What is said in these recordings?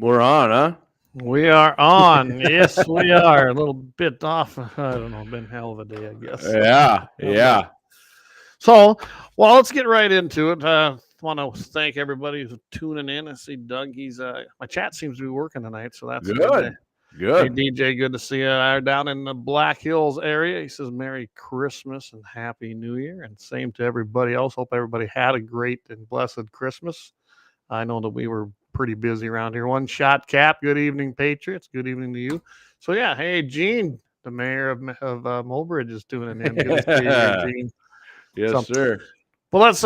We're on, huh? We are on. Yes, we are. A little bit off. I don't know. Been a hell of a day, I guess. Yeah. So, well, let's get right into it. Want to thank everybody who's tuning in. I see Doug. He's my chat seems to be working tonight, so that's good. Hey, Good. DJ, good to see you. Down in the Black Hills area. He says Merry Christmas and Happy New Year, and same to everybody else. Hope everybody had a great and blessed Christmas. I know that we were pretty busy around here. One shot cap. Good evening, Patriots. Good evening to you. So yeah, hey Gene, the mayor of Mulbridge is tuning in. Good to see you, here, Gene. Yes, sir. Well, let's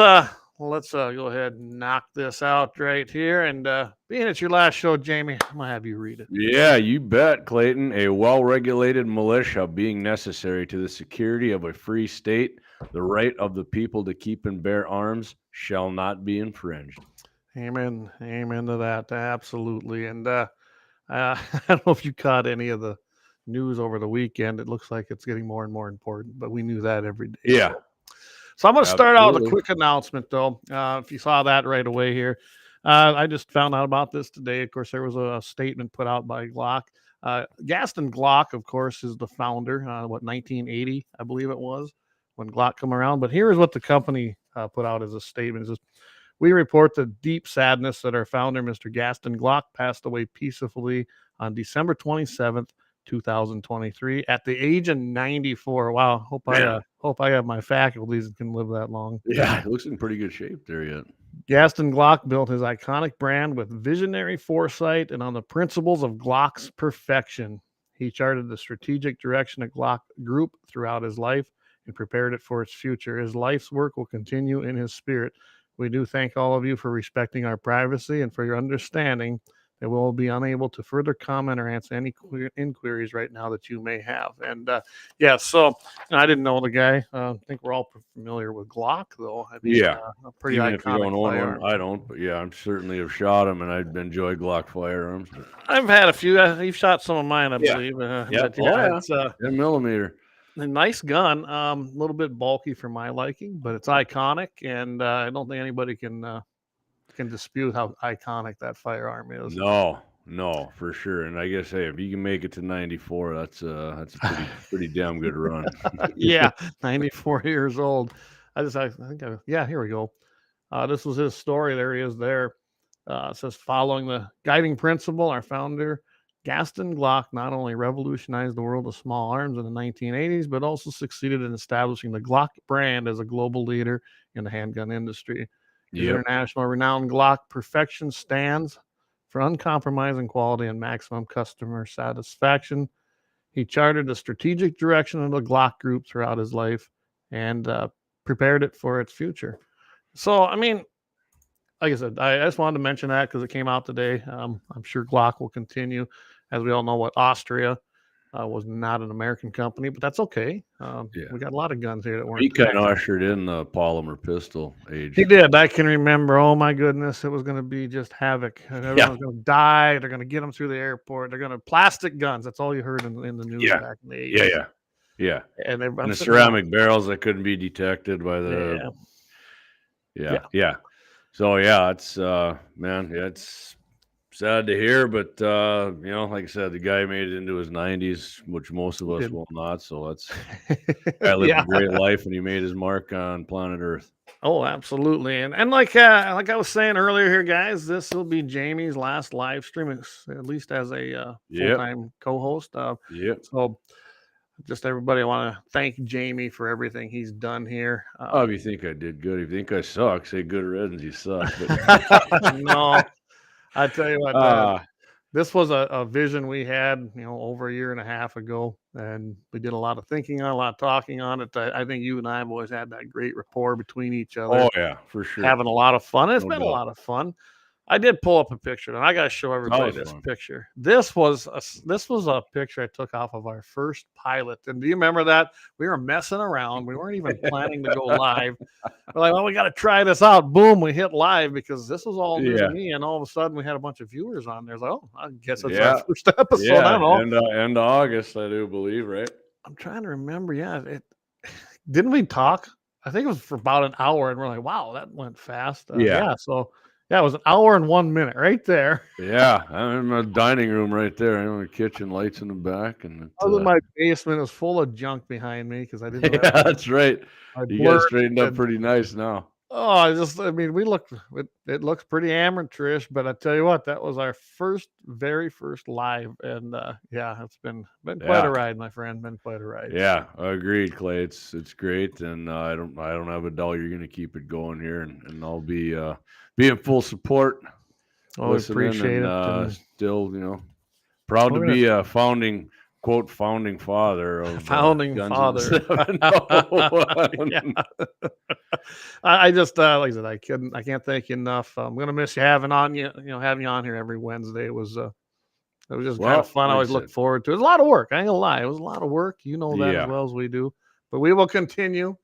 go ahead and knock this out right here. And being it's your last show, Jamie, I'm gonna have you read it. Yeah, you bet, Clayton. A well-regulated militia being necessary to the security of a free state, the right of the people to keep and bear arms shall not be infringed. Amen. Amen to that. Absolutely. And I don't know if you caught any of the news over the weekend. It looks like it's getting more and more important, but we knew that every day. Yeah. So I'm going to start out with a quick announcement, though. If you saw that right away here, I just found out about this today. Of course, there was a statement put out by Glock. Gaston Glock, of course, is the founder. 1980, I believe it was, when Glock come around. But here is what the company put out as a statement. It says, we report the deep sadness that our founder, Mr. Gaston Glock, passed away peacefully on December 27th, 2023, at the age of 94. Wow. Hope I have my faculties and can live that long. Yeah, it looks in pretty good shape there yet. Gaston Glock built his iconic brand with visionary foresight and on the principles of Glock's perfection. He charted the strategic direction of Glock Group throughout his life and prepared it for its future. His life's work will continue in his spirit. We do thank all of you for respecting our privacy and for your understanding that we'll be unable to further comment or answer any inquiries right now that you may have. And so I didn't know the guy. I think we're all familiar with Glock, though. I mean, a pretty even iconic if you don't own firearm. one, I don't, but yeah, I certainly have shot them, and I enjoy Glock firearms. But... I've had a few. You've shot some of mine, I believe. It's 10mm. A nice gun, a little bit bulky for my liking, but it's iconic, and I don't think anybody can dispute how iconic that firearm is. No, for sure. And I guess, hey, if you can make it to 94, that's a pretty damn good run. Yeah, 94 years old. Here we go. This was his story. There he is there. It says, following the guiding principle, our founder, Gaston Glock, not only revolutionized the world of small arms in the 1980s, but also succeeded in establishing the Glock brand as a global leader in the handgun industry. His international renowned Glock perfection stands for uncompromising quality and maximum customer satisfaction. He charted the strategic direction of the Glock Group throughout his life and prepared it for its future. So, I mean, like I said, I just wanted to mention that because it came out today. I'm sure Glock will continue. As we all know, what Austria was not an American company, but that's okay. We got a lot of guns here that weren't. He kind of ushered in the polymer pistol age. He did. I can remember. Oh my goodness, it was going to be just havoc. Everyone's going to die. They're going to get them through the airport. They're going to plastic guns. That's all you heard in the news back in the 80s. Yeah. And the ceramic barrels that couldn't be detected by the. Yeah. So it's it's sad to hear, but like I said, the guy made it into his 90s, which most of us will not. So that's guy lived a great life, and he made his mark on planet Earth. Oh, absolutely, and like I was saying earlier here, guys, this will be Jamie's last live stream, at least as a full-time co-host. So. Just everybody, I want to thank Jamie for everything he's done here. If you think I did good, if you think I suck, say good riddance, you suck. But... No, I tell you what, this was a vision we had, over a year and a half ago, and we did a lot of thinking on, a lot of talking on it. I think you and I have always had that great rapport between each other. Oh yeah, for sure. Having a lot of fun. It's been a lot of fun. I did pull up a picture, and I got to show everybody this picture. This was a picture I took off of our first pilot. And do you remember that? We were messing around. We weren't even planning to go live. We're like, well, we got to try this out. Boom, we hit live because this was all new to me. And all of a sudden, we had a bunch of viewers on there. It's like, oh, I guess it's our first episode. I don't know. End of August, I do believe, right? I'm trying to remember. Yeah, didn't we talk? I think it was for about an hour, and we're like, wow, that went fast. So Yeah, it was an hour and 1 minute right there. Yeah, I'm in my dining room right there. I'm in the kitchen, lights in the back, and I was in my basement. It was full of junk behind me because I didn't have yeah, that's right. my You blur. guys straightened up pretty nice now. Oh, I mean, it looks pretty amateurish, but I tell you what, that was our very first live, and yeah, it's been quite a ride, my friend. Been quite a ride. Yeah, agreed, Clay. It's great, and I don't have a doubt you're going to keep it going here, and I'll be in full support. Oh, we appreciate it. And still, proud to be a founding father of founding father. I just like I said, I can't thank you enough. I'm gonna miss you having you on here every Wednesday. It was just kind of fun. I always look forward to it. It was a lot of work. I ain't gonna lie, it was a lot of work. You know that as well as we do. But we will continue.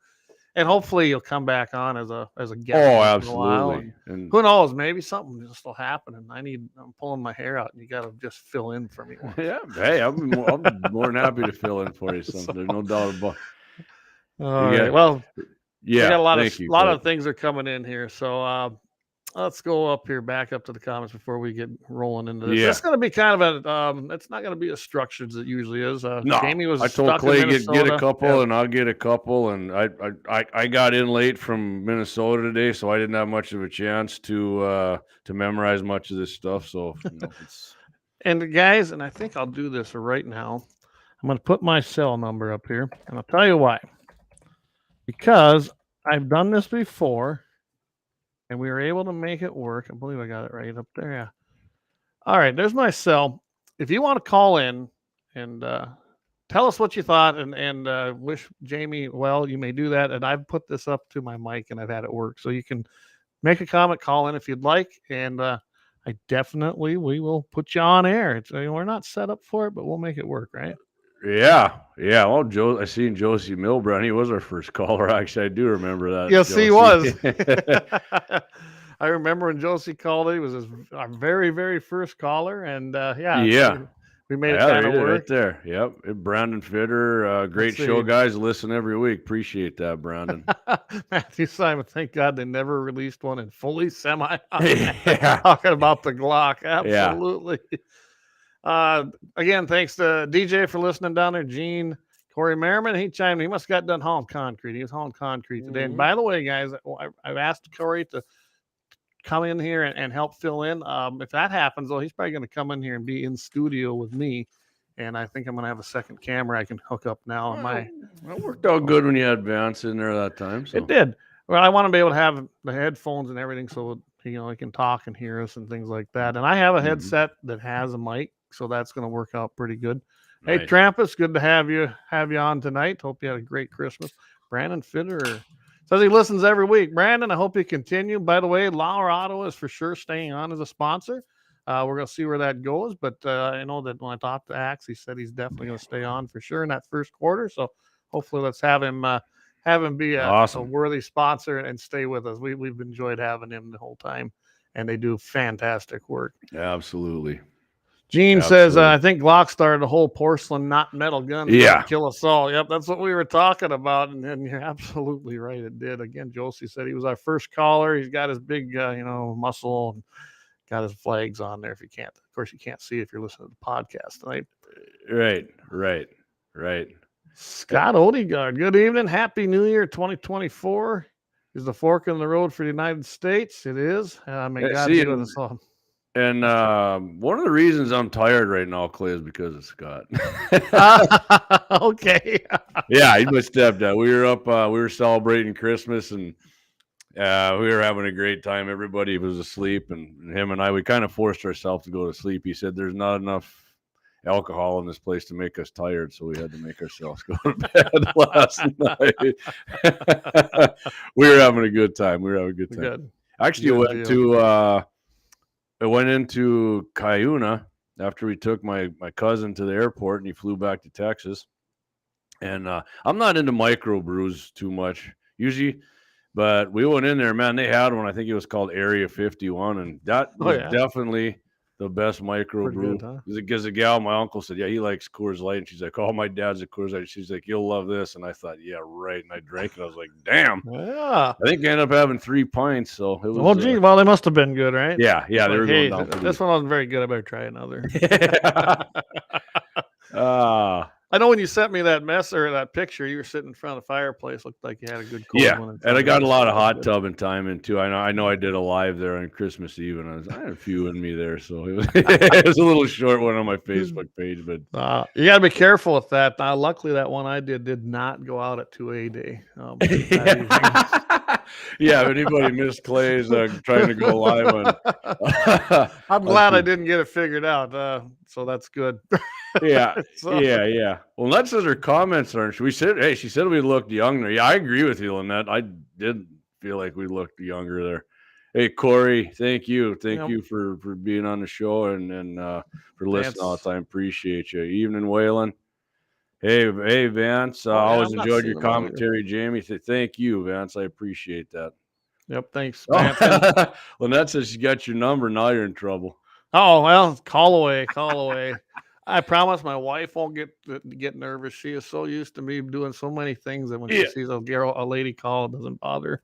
And hopefully you'll come back on as a guest. Oh, absolutely. And who knows? Maybe something just will happen, and I'm pulling my hair out, and you got to just fill in for me. Yeah, hey, I'm more than happy to fill in for you. There's no doubt about. All right. Well, yeah, we got a lot of things are coming in here, so let's go back up to the comments before we get rolling into this. It's going to be kind of it's not going to be as structured as it usually is. No, Jamie I told Clay get a couple, and I'll get a couple, and I got in late from Minnesota today, so I didn't have much of a chance to memorize much of this stuff. So, and guys, and I think I'll do this right now. I'm going to put my cell number up here, and I'll tell you why. Because I've done this before. And we were able to make it work. I believe I got it right up there. Yeah. All right. There's my cell. If you want to call in and tell us what you thought and wish Jamie well, you may do that. And I've put this up to my mic and I've had it work. So you can make a comment, call in if you'd like. And we will put you on air. We're not set up for it, but we'll make it work, right? Yeah. Well, I seen Josie Milbrand. He was our first caller. Actually, I do remember that. Yes, Josie. He was. I remember when Josie called. He was our very, very first caller, and we made it kind of work right there. Yep, Brandon Fitter, great show, guys. Listen every week. Appreciate that, Brandon. Matthew Simon. Thank God they never released one in fully semi. Talking about the Glock, absolutely. Yeah. Again, thanks to DJ for listening down there. Gene, Corey Merriman, he chimed in. He must have got done hauling concrete. He was hauling concrete today. And by the way, guys, I've asked Corey to come in here and help fill in. If that happens, though, he's probably going to come in here and be in studio with me. And I think I'm going to have a second camera I can hook up now. That worked out good when you had Vance in there that time. So. It did. Well, I want to be able to have the headphones and everything so he can talk and hear us and things like that. And I have a headset that has a mic. So that's going to work out pretty good. Nice. Hey, Trampus, good to have you on tonight. Hope you had a great Christmas. Brandon Fitter says he listens every week. Brandon, I hope you continue. By the way, Lauer Auto is for sure staying on as a sponsor. We're going to see where that goes. But I know that when I talked to Axe, he said he's definitely going to stay on for sure in that first quarter. So hopefully let's have him be a worthy sponsor and stay with us. We've enjoyed having him the whole time, and they do fantastic work. Absolutely. Gene says, I think Glock started a whole porcelain, not metal gun to kill us all. Yep, that's what we were talking about. And you're absolutely right. It did. Again, Josie said he was our first caller. He's got his big, muscle and got his flags on there. If you can't, of course, you can't see if you're listening to the podcast tonight. Right. Scott Odegaard, good evening. Happy New Year 2024. Is the fork in the road for the United States? It is. May God be with us all. And one of the reasons I'm tired right now, Clay, is because of Scott. Okay. Yeah, he's my stepdad. We were up, we were celebrating Christmas, and we were having a great time. Everybody was asleep, and him and I, we kind of forced ourselves to go to sleep. He said there's not enough alcohol in this place to make us tired, so we had to make ourselves go to bed last night. We were having a good time. Good. Actually, I went into Cuyuna after we took my cousin to the airport, and he flew back to Texas. And I'm not into microbrews too much usually, but we went in there, man. They had one. I think it was called Area 51, and that was definitely the best microbrew. Huh? Because the gal, my uncle said, yeah, he likes Coors Light. And she's like, oh, my dad's a Coors Light. She's like, you'll love this. And I thought, yeah, right. And I drank it. I was like, damn. Yeah. I think I ended up having 3 pints. So it was. Well, gee, well, they must have been good, right? Yeah. Yeah. They were going down. This one wasn't very good. I better try another. I know when you sent me that that picture, you were sitting in front of the fireplace. Looked like you had a good cold one. And I got a lot of hot tubbing time in too. I know I did a live there on Christmas Eve, and I had a few in me there, so it was a little short one on my Facebook page. But you got to be careful with that. Luckily, that one I did not go out at 2 a.d. Yeah, if anybody missed Clay's trying to go live on. I'm glad I didn't get it figured out, so that's good. Yeah. Well, that says her comments aren't. She said we looked younger. Yeah, I agree with you, Lynette. I did feel like we looked younger there. Hey, Corey, thank you for being on the show and for listening all the time. Appreciate you. Evening, Waylon. Hey, Vance. I always enjoyed your commentary, Jamie. Thank you, Vance. I appreciate that. Yep, thanks. Lynette says she got your number. Now you're in trouble. Oh, well, call away. I promise my wife won't get nervous. She is so used to me doing so many things that when she sees a lady call, it doesn't bother.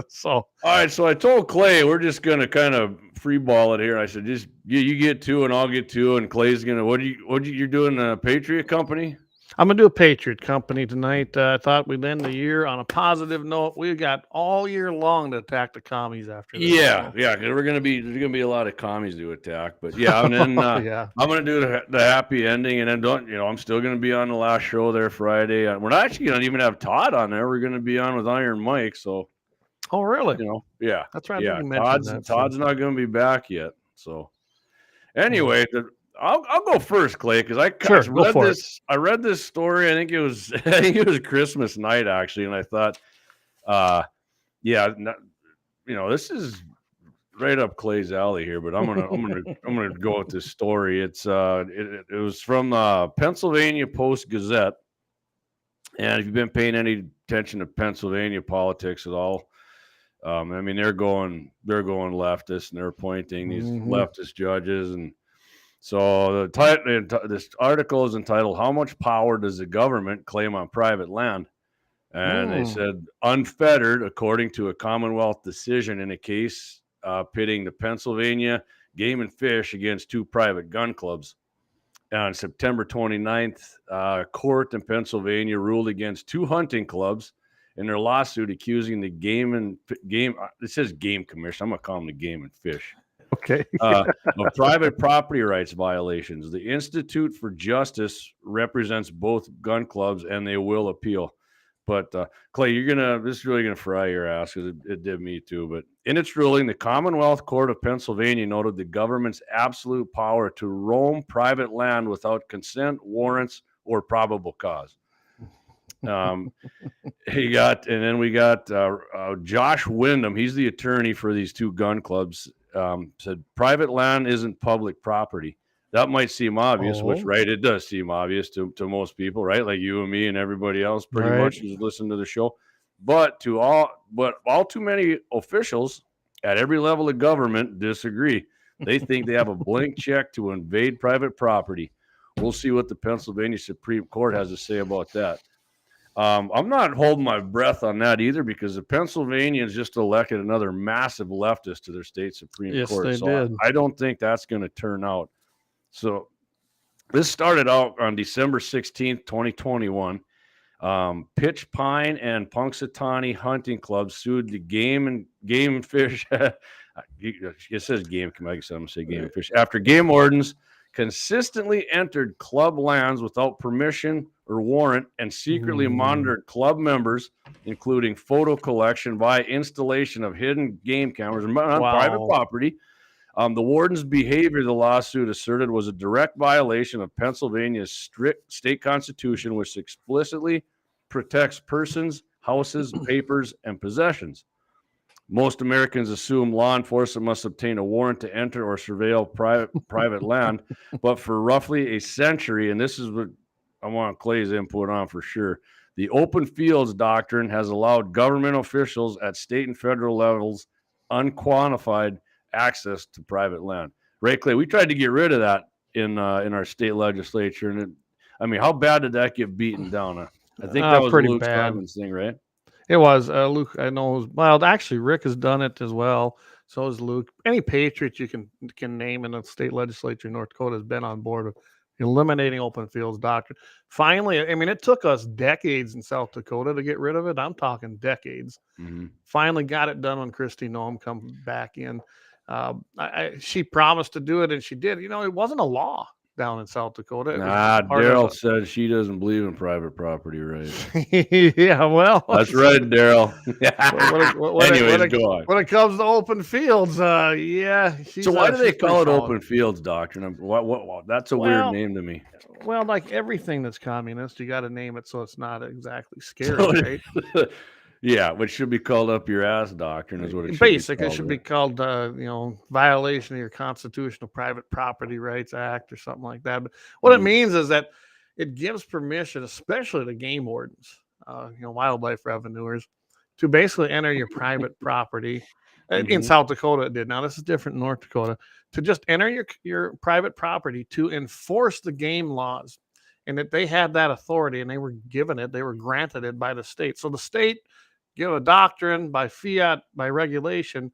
So all right. So I told Clay we're just gonna kind of free ball it here. I said just you get 2 and I'll get 2, and Clay's gonna you're doing a Patriot Company? I'm going to do a Patriot Company tonight. I thought we'd end the year on a positive note. We've got all year long to attack the commies after this. Yeah. There's going to be a lot of commies to attack. But yeah, and then I'm going to do the happy ending. And then I'm still going to be on the last show there Friday. We're not actually going to even have Todd on there. We're going to be on with Iron Mike. So. Oh, really? Yeah. That's right. Yeah. Todd's not going to be back yet. So anyway, I'll go first, Clay, because I read this story. I think it was Christmas night actually, and I thought, this is right up Clay's alley here. But I'm gonna go with this story. It was from Pennsylvania Post Gazette, and if you've been paying any attention to Pennsylvania politics at all, they're going leftist, and they're appointing these leftist judges. And so this article is entitled, "How much power does the government claim on private land?" And they said, unfettered, according to a Commonwealth decision in a case pitting the Pennsylvania Game and Fish against 2 private gun clubs. On September 29th, a court in Pennsylvania ruled against 2 hunting clubs in their lawsuit accusing the it says Game Commission. I'm going to call them the Game and Fish. Okay. Of private property rights violations. The Institute for Justice represents both gun clubs, and they will appeal. But Clay, this is really gonna fry your ass, because it did me too. But in its ruling, the Commonwealth Court of Pennsylvania noted the government's absolute power to roam private land without consent, warrants, or probable cause. We got Josh Wyndham. He's the attorney for these 2 gun clubs. Said private land isn't public property. That might seem obvious, which, right, it does seem obvious to most people, right? Like you and me and everybody else pretty much who's listened to the show. But all too many officials at every level of government disagree. They think they have a blank check to invade private property. We'll see what the Pennsylvania Supreme Court has to say about that. I'm not holding my breath on that either, because the Pennsylvanians just elected another massive leftist to their state Supreme Court. They did. I don't think that's going to turn out. So this started out on December 16th, 2021. Pitch Pine and Punxsutawney Hunting Club sued the Game and Fish. It says Game. I guess I'm going to say Game and Fish. After game wardens consistently entered club lands without permission or warrant and secretly monitored club members, including photo collection via installation of hidden game cameras on private property. The warden's behavior, the lawsuit asserted, was a direct violation of Pennsylvania's strict state constitution, which explicitly protects persons, houses, papers, and possessions. Most Americans assume law enforcement must obtain a warrant to enter or surveil private land, but for roughly a century, and this is what I want Clay's input on for sure, the open fields doctrine has allowed government officials at state and federal levels unquantified access to private land. Right, Clay? We tried to get rid of that in our state legislature, and how bad did that get beaten down? I think that was pretty Luke bad. Simon's thing, right? It was Luke. I know. Well, actually, Rick has done it as well. So has Luke. Any patriot you can name in the state legislature in North Dakota has been on board with eliminating open fields doctrine. Finally, it took us decades in South Dakota to get rid of it. I'm talking decades. Mm-hmm. Finally got it done when Kristi Noem come back in. She promised to do it, and she did. It wasn't a law down in South Dakota. Daryl said she doesn't believe in private property rights. Yeah, well, that's right, Daryl. Anyways, go on. When it comes to open fields, yeah. So why do they call it open fields doctrine? What? That's a weird name to me. Well, like everything that's communist, you got to name it so it's not exactly scary, right? Yeah, which should be called up your ass doctrine is what it should Basically, it should be called, violation of your constitutional private property rights act or something like that. But what it means is that it gives permission, especially to game wardens, wildlife revenuers, to basically enter your private property. In South Dakota, it did. Now, this is different in North Dakota. To just enter your private property to enforce the game laws. And that they had that authority, and they were given it. They were granted it by the state. So the state give a doctrine by fiat, by regulation,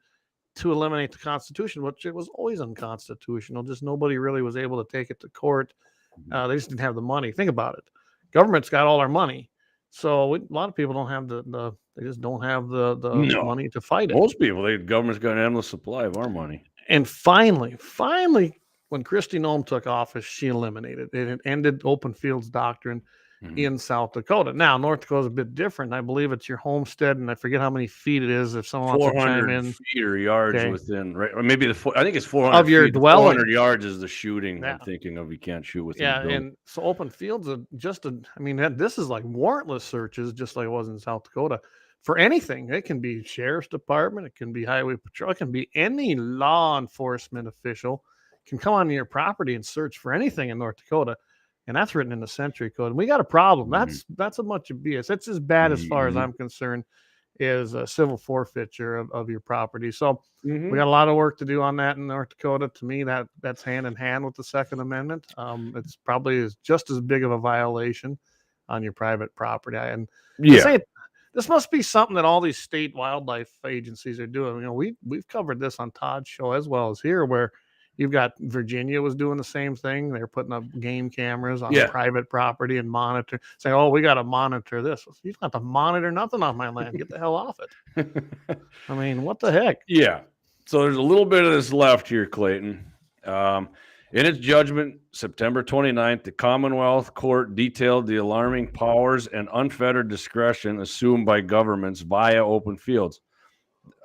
to eliminate the Constitution, which it was always unconstitutional. Just nobody really was able to take it to court. They just didn't have the money. Think about it. Government's got all our money. So a lot of people don't have they just don't have the money to fight it. Most people, the government's got an endless supply of our money. And finally, when Kristi Noem took office, she eliminated it. It ended open fields doctrine in South Dakota. Now, North Dakota is a bit different. I believe it's your homestead, and I forget how many feet it is. If someone wants to chime in, 400 feet or yards within, right? Or maybe I think it's 400 of your feet, dwelling. 400 yards is the shooting. I'm thinking of. You can't shoot within. Yeah, and so open fields are this is like warrantless searches, just like it was in South Dakota. For anything, it can be sheriff's department, it can be highway patrol, it can be any law enforcement official can come onto your property and search for anything in North Dakota, and that's written in the Century Code. And we got a problem. That's a bunch of BS. That's as bad as far as I'm concerned is a civil forfeiture of your property. So we got a lot of work to do on that in North Dakota. To me, that's hand in hand with the Second Amendment. It's probably just as big of a violation on your private property. And this must be something that all these state wildlife agencies are doing. We've covered this on Todd's show as well as here, where you've got Virginia was doing the same thing. They're putting up game cameras on private property and monitor, saying, "Oh, we got to monitor this." You don't have to monitor nothing on my land. Get the hell off it. What the heck? Yeah. So there's a little bit of this left here, Clayton. In its judgment, September 29th, the Commonwealth Court detailed the alarming powers and unfettered discretion assumed by governments via open fields.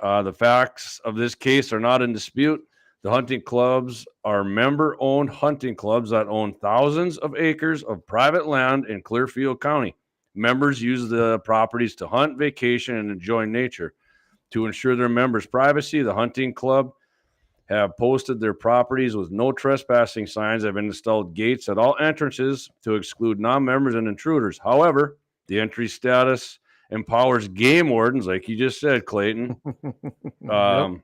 The facts of this case are not in dispute. The hunting clubs are member-owned hunting clubs that own thousands of acres of private land in Clearfield County. Members use the properties to hunt, vacation, and enjoy nature. To ensure their members' privacy, the hunting club have posted their properties with no trespassing signs, have installed gates at all entrances to exclude non-members and intruders. However, the entry status empowers game wardens, like you just said, Clayton. They're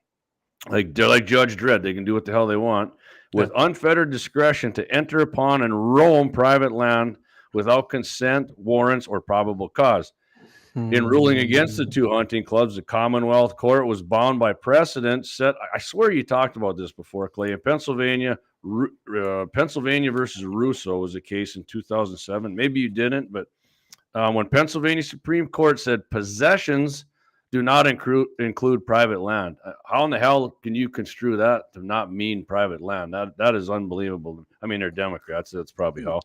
like Judge Dredd. They can do what the hell they want with unfettered discretion to enter upon and roam private land without consent, warrants, or probable cause. In ruling against the two hunting clubs, the Commonwealth Court was bound by precedent set. I swear you talked about this before, Clay. In Pennsylvania, Pennsylvania versus Russo was a case in 2007. Maybe you didn't, but when Pennsylvania Supreme Court said possessions do not include private land. How in the hell can you construe that to not mean private land? That is unbelievable. They're Democrats. That's probably how.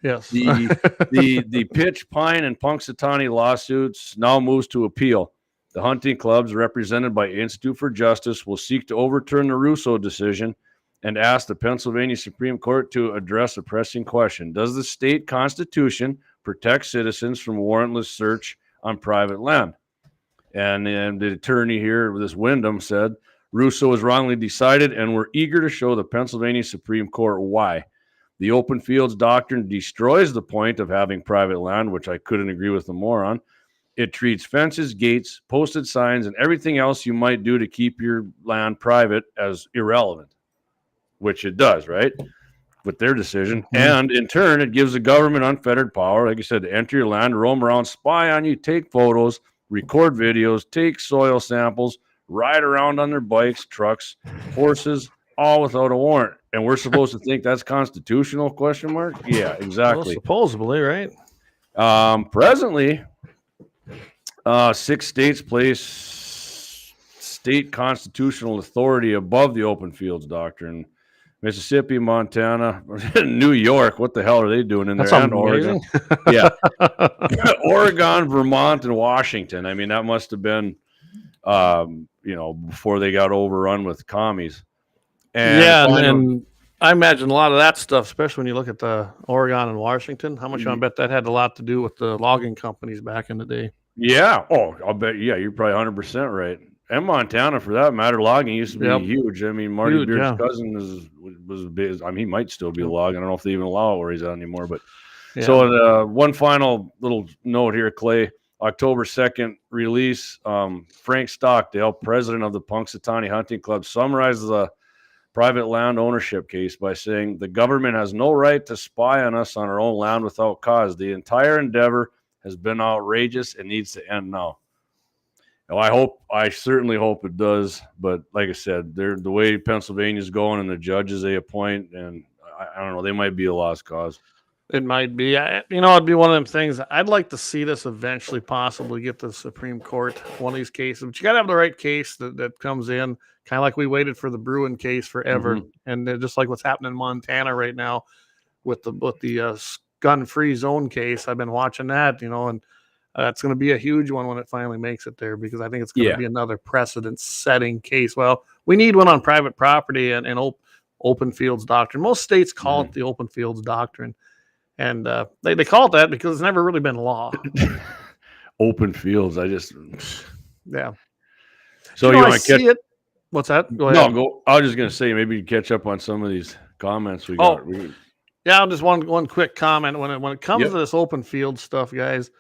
Yes. The Pitch, Pine, and Punxsutawney lawsuits now moves to appeal. The hunting clubs, represented by Institute for Justice, will seek to overturn the Russo decision and ask the Pennsylvania Supreme Court to address a pressing question. Does the state constitution protect citizens from warrantless search on private land? And the attorney here, this Wyndham, said, Russo was wrongly decided, and we're eager to show the Pennsylvania Supreme Court why. The open fields doctrine destroys the point of having private land, which I couldn't agree with them more on. It treats fences, gates, posted signs, and everything else you might do to keep your land private as irrelevant, which it does, right? With their decision. And in turn, it gives the government unfettered power, like you said, to enter your land, roam around, spy on you, take photos, record videos, take soil samples, ride around on their bikes, trucks, horses, all without a warrant. And we're supposed to think that's constitutional? Question mark. Yeah, exactly. Well, supposedly, right? Presently, 6 states place state constitutional authority above the open fields doctrine. Mississippi, Montana, New York. What the hell are they doing in there? That's and Oregon. Yeah. Oregon, Vermont, and Washington. I mean, that must have been, before they got overrun with commies. And I imagine a lot of that stuff, especially when you look at the Oregon and Washington, how much I bet that had a lot to do with the logging companies back in the day. Yeah. Oh, I'll bet. Yeah, you're probably 100% right. And Montana, for that matter, logging used to be huge. I mean, Marty Beard's cousin was big. I mean, he might still be logging. I don't know if they even allow it where he's at anymore. But so one final little note here, Clay. October 2nd release. Frank Stockdale, president of the Punxsutawney Hunting Club, summarizes a private land ownership case by saying the government has no right to spy on us on our own land without cause. The entire endeavor has been outrageous and needs to end now. I certainly hope it does, but like I said, the way Pennsylvania's going and the judges they appoint, and I don't know, they might be a lost cause. It might be. It'd be one of them things. I'd like to see this eventually possibly get to the Supreme Court, one of these cases. But you got to have the right case that comes in, kind of like we waited for the Bruin case forever. And just like what's happening in Montana right now with the gun-free zone case. I've been watching that, and it's going to be a huge one when it finally makes it there, because I think it's going to be another precedent-setting case. Well, we need one on private property and open fields doctrine. Most states call it the open fields doctrine, and they call it that because it's never really been law. Open fields, So you want to see it? What's that? Go ahead. No, I was just going to say maybe you catch up on some of these comments we got. Yeah, just one quick comment. When it comes to this open field stuff, guys,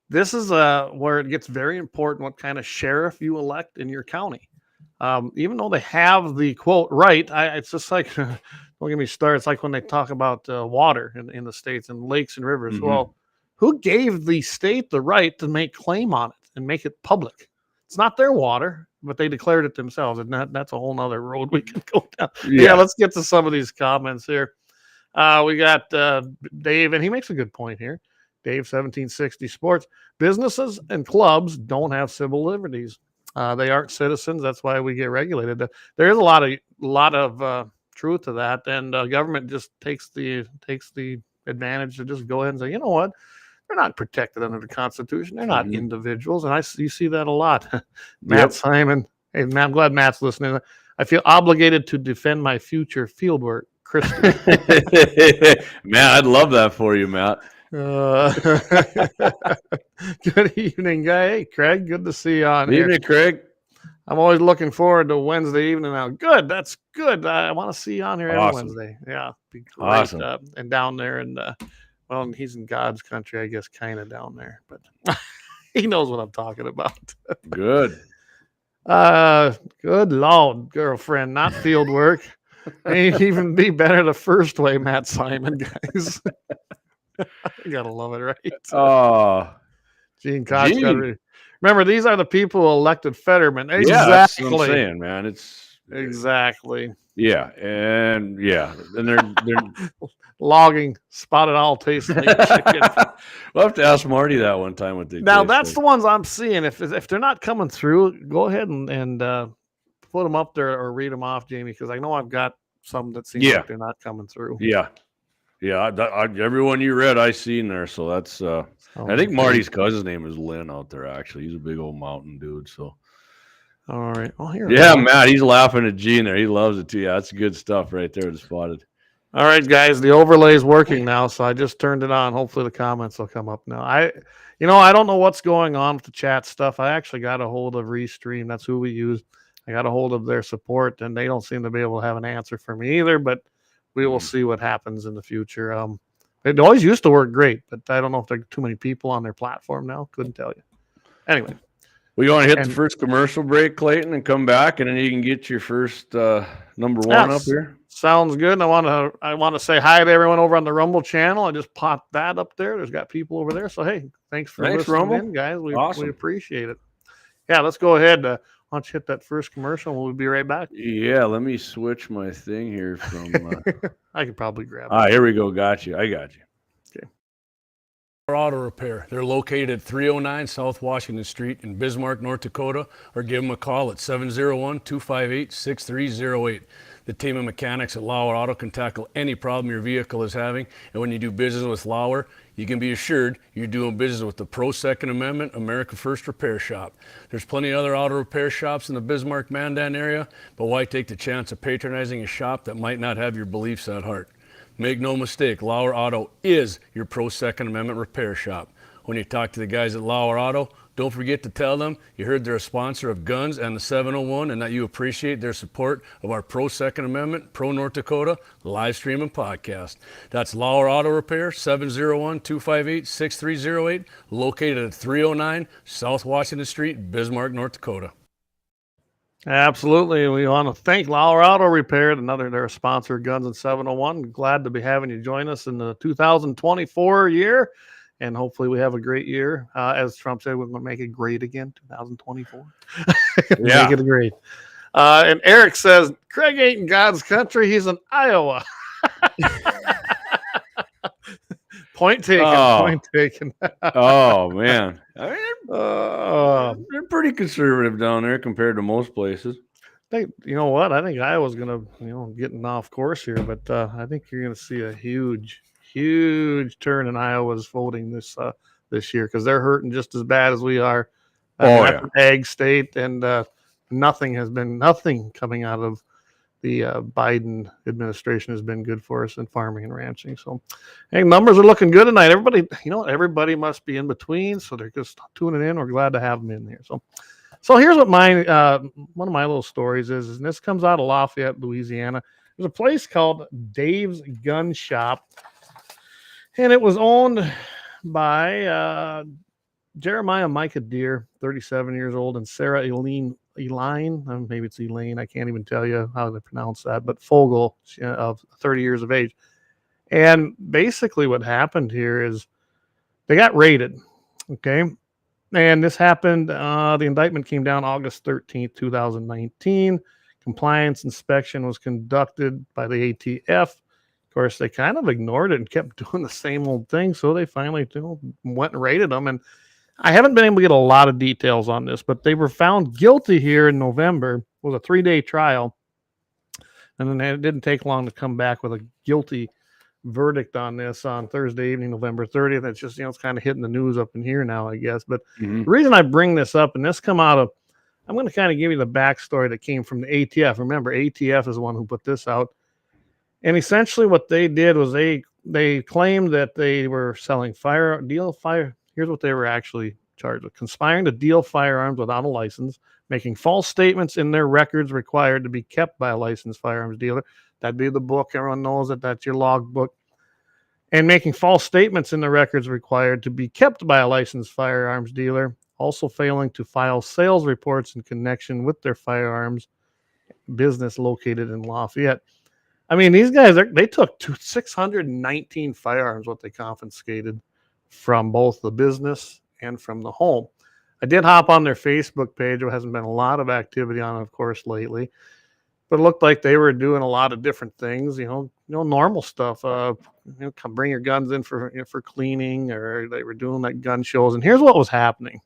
this is where it gets very important what kind of sheriff you elect in your county. Even though they have the quote right, it's just like, don't get me started. It's like when they talk about water in the states and lakes and rivers. Well, who gave the state the right to make claim on it and make it public? It's not their water, but they declared it themselves, and that's a whole nother road we can go down. Let's get to some of these comments here. We got Dave, and he makes a good point here. Dave, 1760 Sports. Businesses and clubs don't have civil liberties. They aren't citizens. That's why we get regulated. There is a lot of truth to that, and government just takes the advantage to just go ahead and say, you know what? They're not protected under the Constitution. They're not individuals, and you see that a lot. Matt Simon. Hey, Matt, I'm glad Matt's listening. I feel obligated to defend my future fieldwork. Christian. Man, I'd love that for you, Matt. Good evening, guy. Hey, Craig. Good to see you on here. Evening, Craig. I'm always looking forward to Wednesday evening now. Good. That's good. I want to see you on here every Wednesday. Yeah. Be great. Awesome. And down there, and well, he's in God's country, I guess, kind of down there, but he knows what I'm talking about. Good. Good Lord, girlfriend, not field work. May even be better the first way, Matt Simon, guys. You gotta love it, right? Oh, Gene Cox. Remember, these are the people who elected Fetterman. Exactly. Yeah, that's what I'm saying, man. It's exactly. Yeah, and they're logging spotted owl tasting like chicken. We'll have to ask Marty that one time with the. Now that's the ones I'm seeing. If they're not coming through, go ahead and put them up there or read them off, Jamie, because I know I've got some that seem like they're not coming through. Yeah. Everyone you read, I seen there. So that's. I think Marty's cousin's name is Lynn out there. Actually, he's a big old mountain dude. So. All right. Well, here. Yeah, Matt, he's laughing at Gene there. He loves it too. Yeah, that's good stuff right there. To spotted. All right, guys, the overlay is working now, so I just turned it on. Hopefully the comments will come up now. I don't know what's going on with the chat stuff. I actually got a hold of Restream. That's who we use. I got a hold of their support, and they don't seem to be able to have an answer for me either, but we will see what happens in the future. It always used to work great, but I don't know if there are too many people on their platform now. Couldn't tell you. Anyway. We want to hit the first commercial break, Clayton, and come back, and then you can get your first number one up here. Sounds good. And I want to say hi to everyone over on the Rumble channel. I just popped that up there. There's got people over there. So hey, thanks for listening Rumble. in, guys. We appreciate it. Yeah, let's go ahead. Why don't you hit that first commercial? We'll be right back. Yeah, let me switch my thing here from. I could probably grab it. Here we go. Got you. I got you. Okay. Auto Repair. They're located at 309 South Washington Street in Bismarck, North Dakota, or give them a call at 701-258-6308. The team of mechanics at Lauer Auto can tackle any problem your vehicle is having, and when you do business with Lauer, you can be assured you're doing business with the Pro Second Amendment America First Repair Shop. There's plenty of other auto repair shops in the Bismarck-Mandan area, but why take the chance of patronizing a shop that might not have your beliefs at heart? Make no mistake, Lauer Auto is your Pro Second Amendment repair shop. When you talk to the guys at Lauer Auto, don't forget to tell them you heard they're a sponsor of Guns and the 701 and that you appreciate their support of our Pro Second Amendment, Pro North Dakota live stream and podcast. That's Lauer Auto Repair, 701-258-6308, located at 309 South Washington Street, Bismarck, North Dakota. Absolutely. We want to thank Lauer Auto Repair, their sponsor, Guns and 701. Glad to be having you join us in the 2024 year. And hopefully we have a great year. As Trump said, we're going to make it great again, 2024. Make it great. And Eric says, Craig ain't in God's country. He's in Iowa. Point taken. Point taken. Oh, man. I mean, they're pretty conservative down there compared to most places. You know what? I think Iowa's going to, getting off course here, but I think you're going to see a huge turn in Iowa's voting this year because they're hurting just as bad as we are. That's an ag state, and nothing coming out of the Biden administration has been good for us in farming and ranching. So, hey, numbers are looking good tonight. Everybody must be in between, so they're just tuning in. We're glad to have them in here. So here's what one of my little stories is, and this comes out of Lafayette, Louisiana. There's a place called Dave's Gun Shop, and it was owned by Jeremiah Micah Deere, 37 years old, and Sarah Elaine, maybe it's Elaine, I can't even tell you how to pronounce that, but Fogel, of 30 years of age. And basically what happened here is they got raided, okay? And this happened, the indictment came down August 13th, 2019. Compliance inspection was conducted by the ATF. Of course, they kind of ignored it and kept doing the same old thing, so they finally went and raided them. And I haven't been able to get a lot of details on this, but they were found guilty here in November. It was a 3-day trial. And then it didn't take long to come back with a guilty verdict on this on Thursday evening, November 30th. It's just, it's kind of hitting the news up in here now, I guess. But the reason I bring this up, and this come out of, I'm going to kind of give you the backstory that came from the ATF. Remember, ATF is the one who put this out. And essentially what they did was they claimed that they were selling Here's what they were actually charged with: conspiring to deal firearms without a license, making false statements in their records required to be kept by a licensed firearms dealer. That'd be the book. Everyone knows that that's your log book. And making false statements in the records required to be kept by a licensed firearms dealer. Also failing to file sales reports in connection with their firearms business located in Lafayette. I mean, these guys, they took 619 firearms, what they confiscated from both the business and from the home. I did hop on their Facebook page. There hasn't been a lot of activity on it, of course, lately, but it looked like they were doing a lot of different things, normal stuff. Come bring your guns in for cleaning, or they were doing like gun shows. And here's what was happening.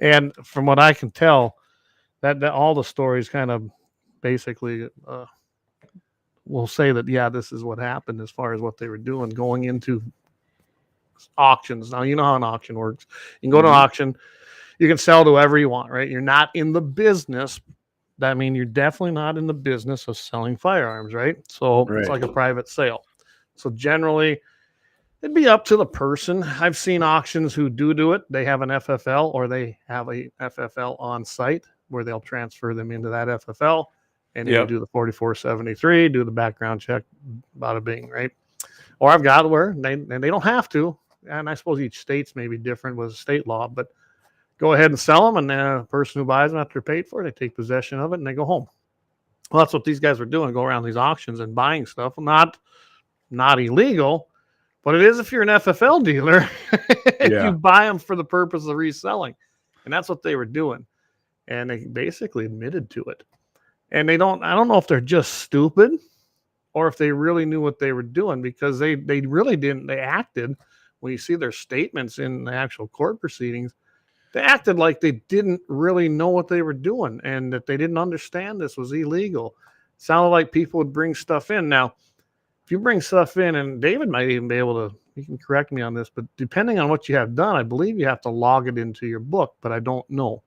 And from what I can tell, that all the stories kind of basically will say that, yeah, this is what happened as far as what they were doing going into auctions. Now, you know how an auction works. You can go to an auction, you can sell to whoever you want, right? You're not in the business. That means you're definitely not in the business of selling firearms, right? So It's like a private sale. So generally, it'd be up to the person. I've seen auctions who do it. They have an FFL, or they have a FFL on site where they'll transfer them into that FFL, and you do the 4473, do the background check, bada bing, right? Or I've got where they don't have to. And I suppose each state's maybe different with state law, but go ahead and sell them, and the person who buys them after they're paid for it, they take possession of it and they go home. Well, that's what these guys were doing, go around these auctions and buying stuff. Not illegal, but it is if you're an FFL dealer, you buy them for the purpose of reselling. And that's what they were doing. And they basically admitted to it. And I don't know if they're just stupid or if they really knew what they were doing, because they really didn't. They acted, when you see their statements in the actual court proceedings, they acted like they didn't really know what they were doing and that they didn't understand this was illegal. It sounded like people would bring stuff in. Now, if you bring stuff in, and David might even be able to, you can correct me on this, but depending on what you have done, I believe you have to log it into your book, but I don't know.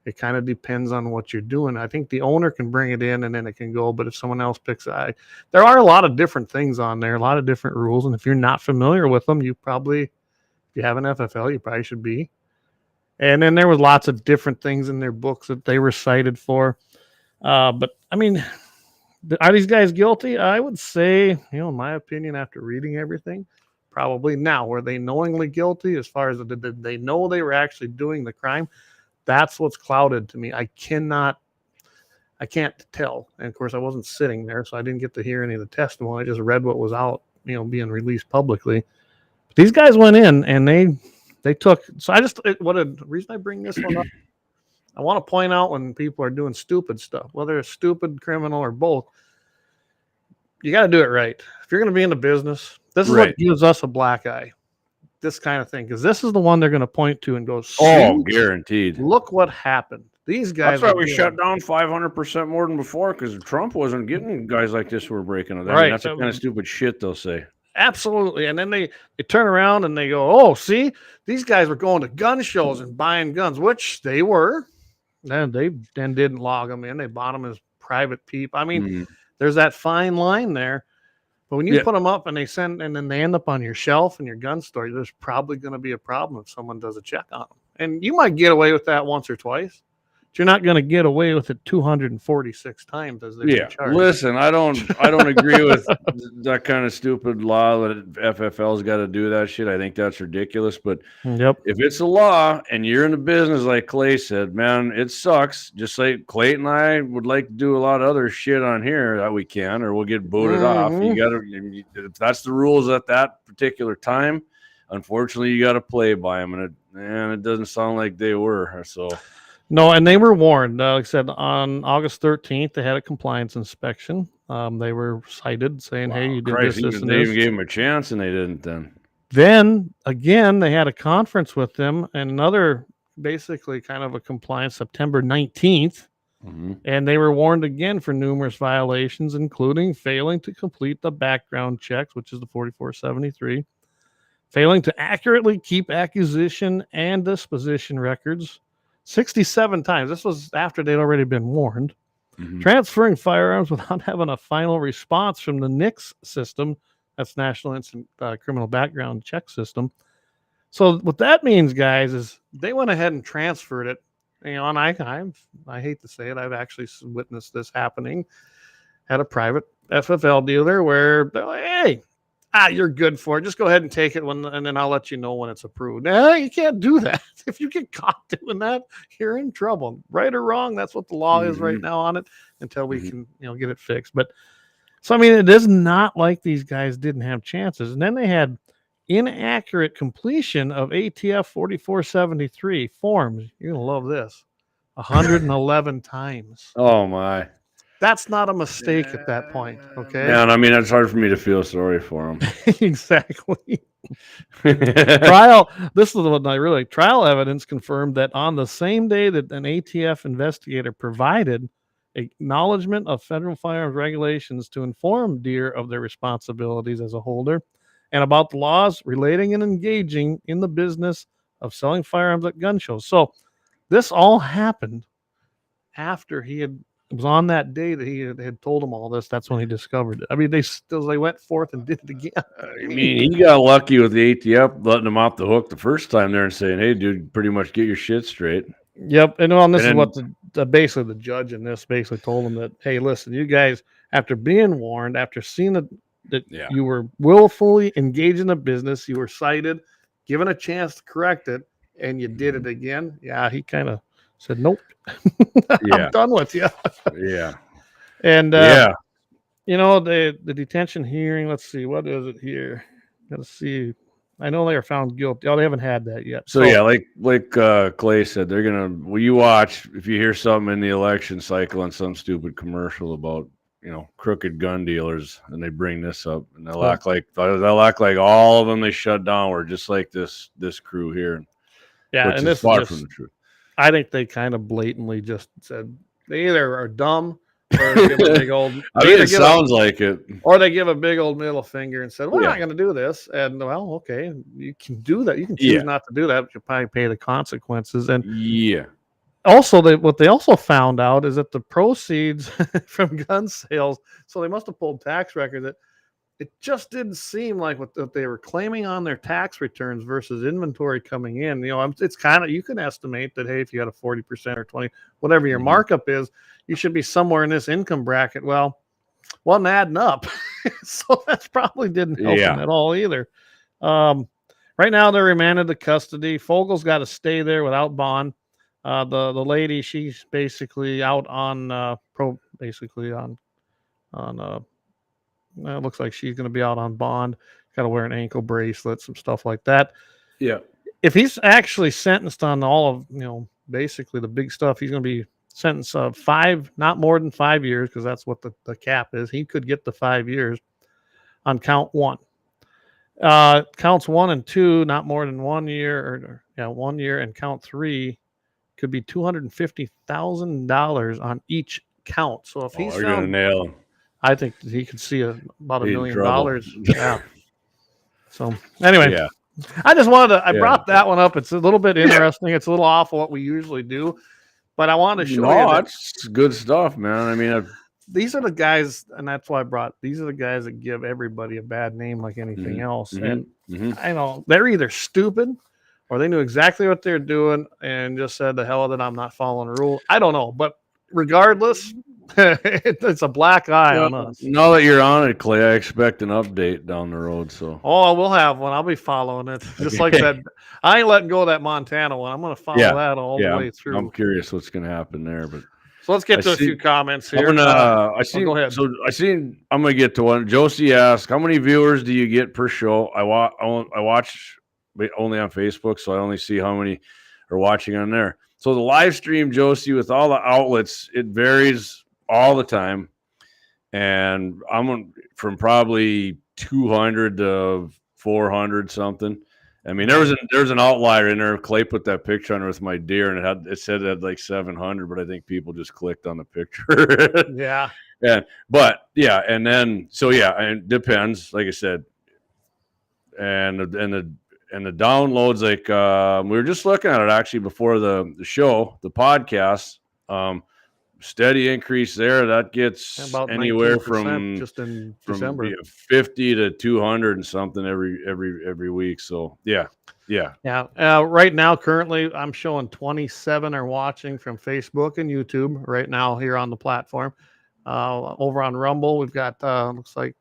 It kind of depends on what you're doing. I think the owner can bring it in and then it can go, but if someone else picks it, there are a lot of different things on there, a lot of different rules. And if you're not familiar with them, if you have an FFL, you probably should be. And then there was lots of different things in their books that they were cited for. But I mean, are these guys guilty? I would say, in my opinion, after reading everything, probably. Now, were they knowingly guilty as far as did they know they were actually doing the crime? That's what's clouded to me. I can't tell. And of course, I wasn't sitting there, so I didn't get to hear any of the testimony. I just read what was out, being released publicly. But these guys went in and they took. So the reason I bring this one up, I want to point out when people are doing stupid stuff, whether it's stupid, criminal, or both, you got to do it right. If you're going to be in the business, this is what gives us a black eye. This kind of thing, because this is the one they're going to point to and go, guaranteed. Look what happened. These guys. That's why we shut down 500% more than before, because Trump wasn't getting guys like this who were breaking it. I mean, that's the kind of stupid shit they'll say. Absolutely. And then they turn around and they go, oh, see, these guys were going to gun shows and buying guns, which they were. And they then didn't log them in. They bought them as private people. I mean, there's that fine line there. But when you put them up and then they end up on your shelf in your gun store, there's probably going to be a problem if someone does a check on them. And you might get away with that once or twice, but you're not going to get away with it 246 times as they've been charged. Listen, I don't agree with that kind of stupid law that FFL's got to do that shit. I think that's ridiculous. But if it's a law and you're in the business, like Clay said, man, it sucks. Just like Clay and I would like to do a lot of other shit on here that we can, or we'll get booted off. You got to, if that's the rules at that particular time, unfortunately, you got to play by them. And it doesn't sound like they were. So. No, and they were warned. Like I said, on August 13th, they had a compliance inspection. They were cited saying, hey, you did this, and this. They even gave them a chance, and they didn't then. Then, again, they had a conference with them, and another basically kind of a compliance September 19th, and they were warned again for numerous violations, including failing to complete the background checks, which is the 4473, failing to accurately keep acquisition and disposition records, 67 times. This was after they'd already been warned. Transferring firearms without having a final response from the NICS system. That's National Instant Criminal Background Check System. So what that means, guys, is they went ahead and transferred it. And I hate to say it, I've actually witnessed this happening at a private FFL dealer where they're like, hey, you're good for it. Just go ahead and take it and then I'll let you know when it's approved. You can't do that. If you get caught doing that, you're in trouble. Right or wrong, that's what the law is right now on it until we can, get it fixed. But so, I mean, it is not like these guys didn't have chances. And then they had inaccurate completion of ATF 4473 forms. You're going to love this. 111 times. Oh, my. That's not a mistake at that point, okay? Yeah, and I mean, it's hard for me to feel sorry for them. Exactly. This is what I really like. Trial evidence confirmed that on the same day that an ATF investigator provided acknowledgement of federal firearms regulations to inform Deere of their responsibilities as a holder and about the laws relating and engaging in the business of selling firearms at gun shows. So this all happened after it was on that day that he had told them all this. That's when he discovered it. I mean, they went forth and did it again. I mean, he got lucky with the ATF letting him off the hook the first time there and saying, hey, dude, pretty much get your shit straight. Yep. And this is what basically the judge in this basically told him that, hey, listen, you guys, after being warned, after seeing that you were willfully engaged in a business, you were cited, given a chance to correct it, and you did it again, yeah, he kind of said, nope, Yeah. I'm done with you. Yeah. And, Yeah. you know, the detention hearing, let's see, what is it here? Let's see. I know they are found guilty. Oh, they haven't had that yet. So yeah, like Clay said, they're gonna. Well, you watch if you hear something in the election cycle on some stupid commercial about crooked gun dealers, and they bring this up, and they'll act like all of them they shut down were just like this crew here. Yeah, which and is this far is from the truth. I think they kind of blatantly just said they either are dumb or give a big old. I mean, it sounds like it. Or they give a big old middle finger and said, "We're Yeah. not going to do this." And well, okay, you can do that. You can choose not to do that, but you probably pay the consequences. And yeah. Also, what they also found out is that the proceeds from gun sales, so they must have pulled tax records. That it just didn't seem like what they were claiming on their tax returns versus inventory coming in. It's kind of, you can estimate that, hey, if you got a 40% or 20, whatever your markup is, you should be somewhere in this income bracket. Well, wasn't adding up. So that probably didn't help them at all either. Right now they're remanded to custody. Fogel's got to stay there without bond. The lady, she's basically out on it looks like she's going to be out on bond. Got to wear an ankle bracelet, some stuff like that. Yeah. If he's actually sentenced on all of, basically the big stuff, he's going to be sentenced of 5, not more than 5 years, because that's what the cap is. He could get the 5 years on count 1. Counts 1 and 2, not more than 1 year, 1 year, and count 3 could be $250,000 on each count. So if he's going to nail him, I think he could see about $1 million. Yeah. So anyway, I just wanted to. I brought that one up. It's a little bit interesting. It's a little off of what we usually do, but I want to show you. It's good stuff, man. I mean, these are the guys, and that's why I brought. These are the guys that give everybody a bad name, like anything else. And I know they're either stupid, or they knew exactly what they're doing and just said, "The hell with it, I'm not following the rule." I don't know, but regardless, it's a black eye on us. Now that you're on it, Clay, I expect an update down the road. So we'll have one. I'll be following it. Just like that. I ain't letting go of that Montana one. I'm going to follow that all the way through. I'm curious what's going to happen there, but so let's get to a few comments here. Go ahead. So I'm going to get to one. Josie asked, "How many viewers do you get per show?" I watch only on Facebook, so I only see how many are watching on there. So the live stream, Josie, with all the outlets, it varies all the time, and I'm from probably 200 to 400 something. I mean, there's an outlier in there. Clay put that picture on there with my deer, and it said it had like 700, but I think people just clicked on the picture. Yeah. And then and it depends, like I said, and the downloads, like we were just looking at it actually before the show, the podcast. Steady increase there. That gets about anywhere from just in December, 50 to 200 and something every week. So yeah. Right now, currently, I'm showing 27 are watching from Facebook and YouTube right now here on the platform. Over on Rumble, we've got looks like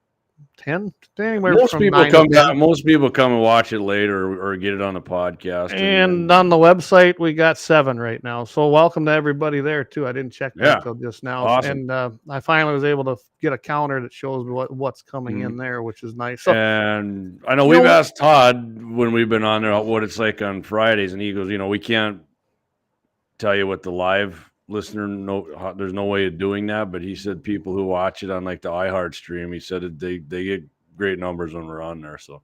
10 anywhere. Most people come and watch it later or get it on the podcast. And on the website, we got 7 right now. So welcome to everybody there too. I didn't check that until just now. Awesome. And I finally was able to get a counter that shows what's coming in there, which is nice. So, and I know we've asked Todd when we've been on there what it's like on Fridays, and he goes, we can't tell you what the live listener there's no way of doing that, but he said people who watch it on like the iHeart stream, he said they get great numbers when we're on there. So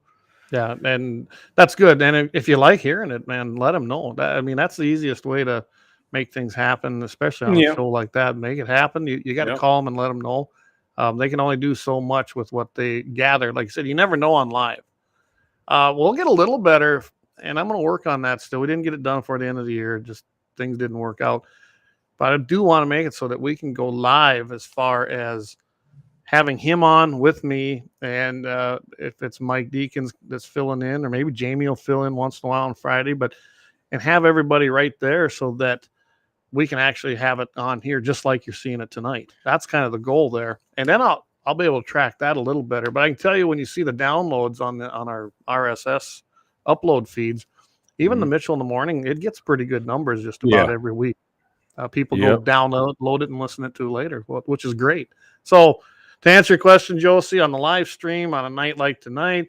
yeah, and that's good. And if you like hearing it, man, let them know. That's the easiest way to make things happen, especially on a show like that. Make it happen. You got to call them and let them know. They can only do so much with what they gather. Like I said, you never know on live. We'll get a little better, and I'm going to work on that still. We didn't get it done before the end of the year. Just things didn't work out. But I do want to make it so that we can go live as far as having him on with me. And if it's Mike Deacons that's filling in, or maybe Jamie will fill in once in a while on Friday, and have everybody right there so that we can actually have it on here just like you're seeing it tonight. That's kind of the goal there. And then I'll be able to track that a little better. But I can tell you, when you see the downloads on our RSS upload feeds, Even the Mitchell in the Morning, it gets pretty good numbers just about every week. People go download it and listen it to later, which is great. So to answer your question, Josie, on the live stream on a night like tonight,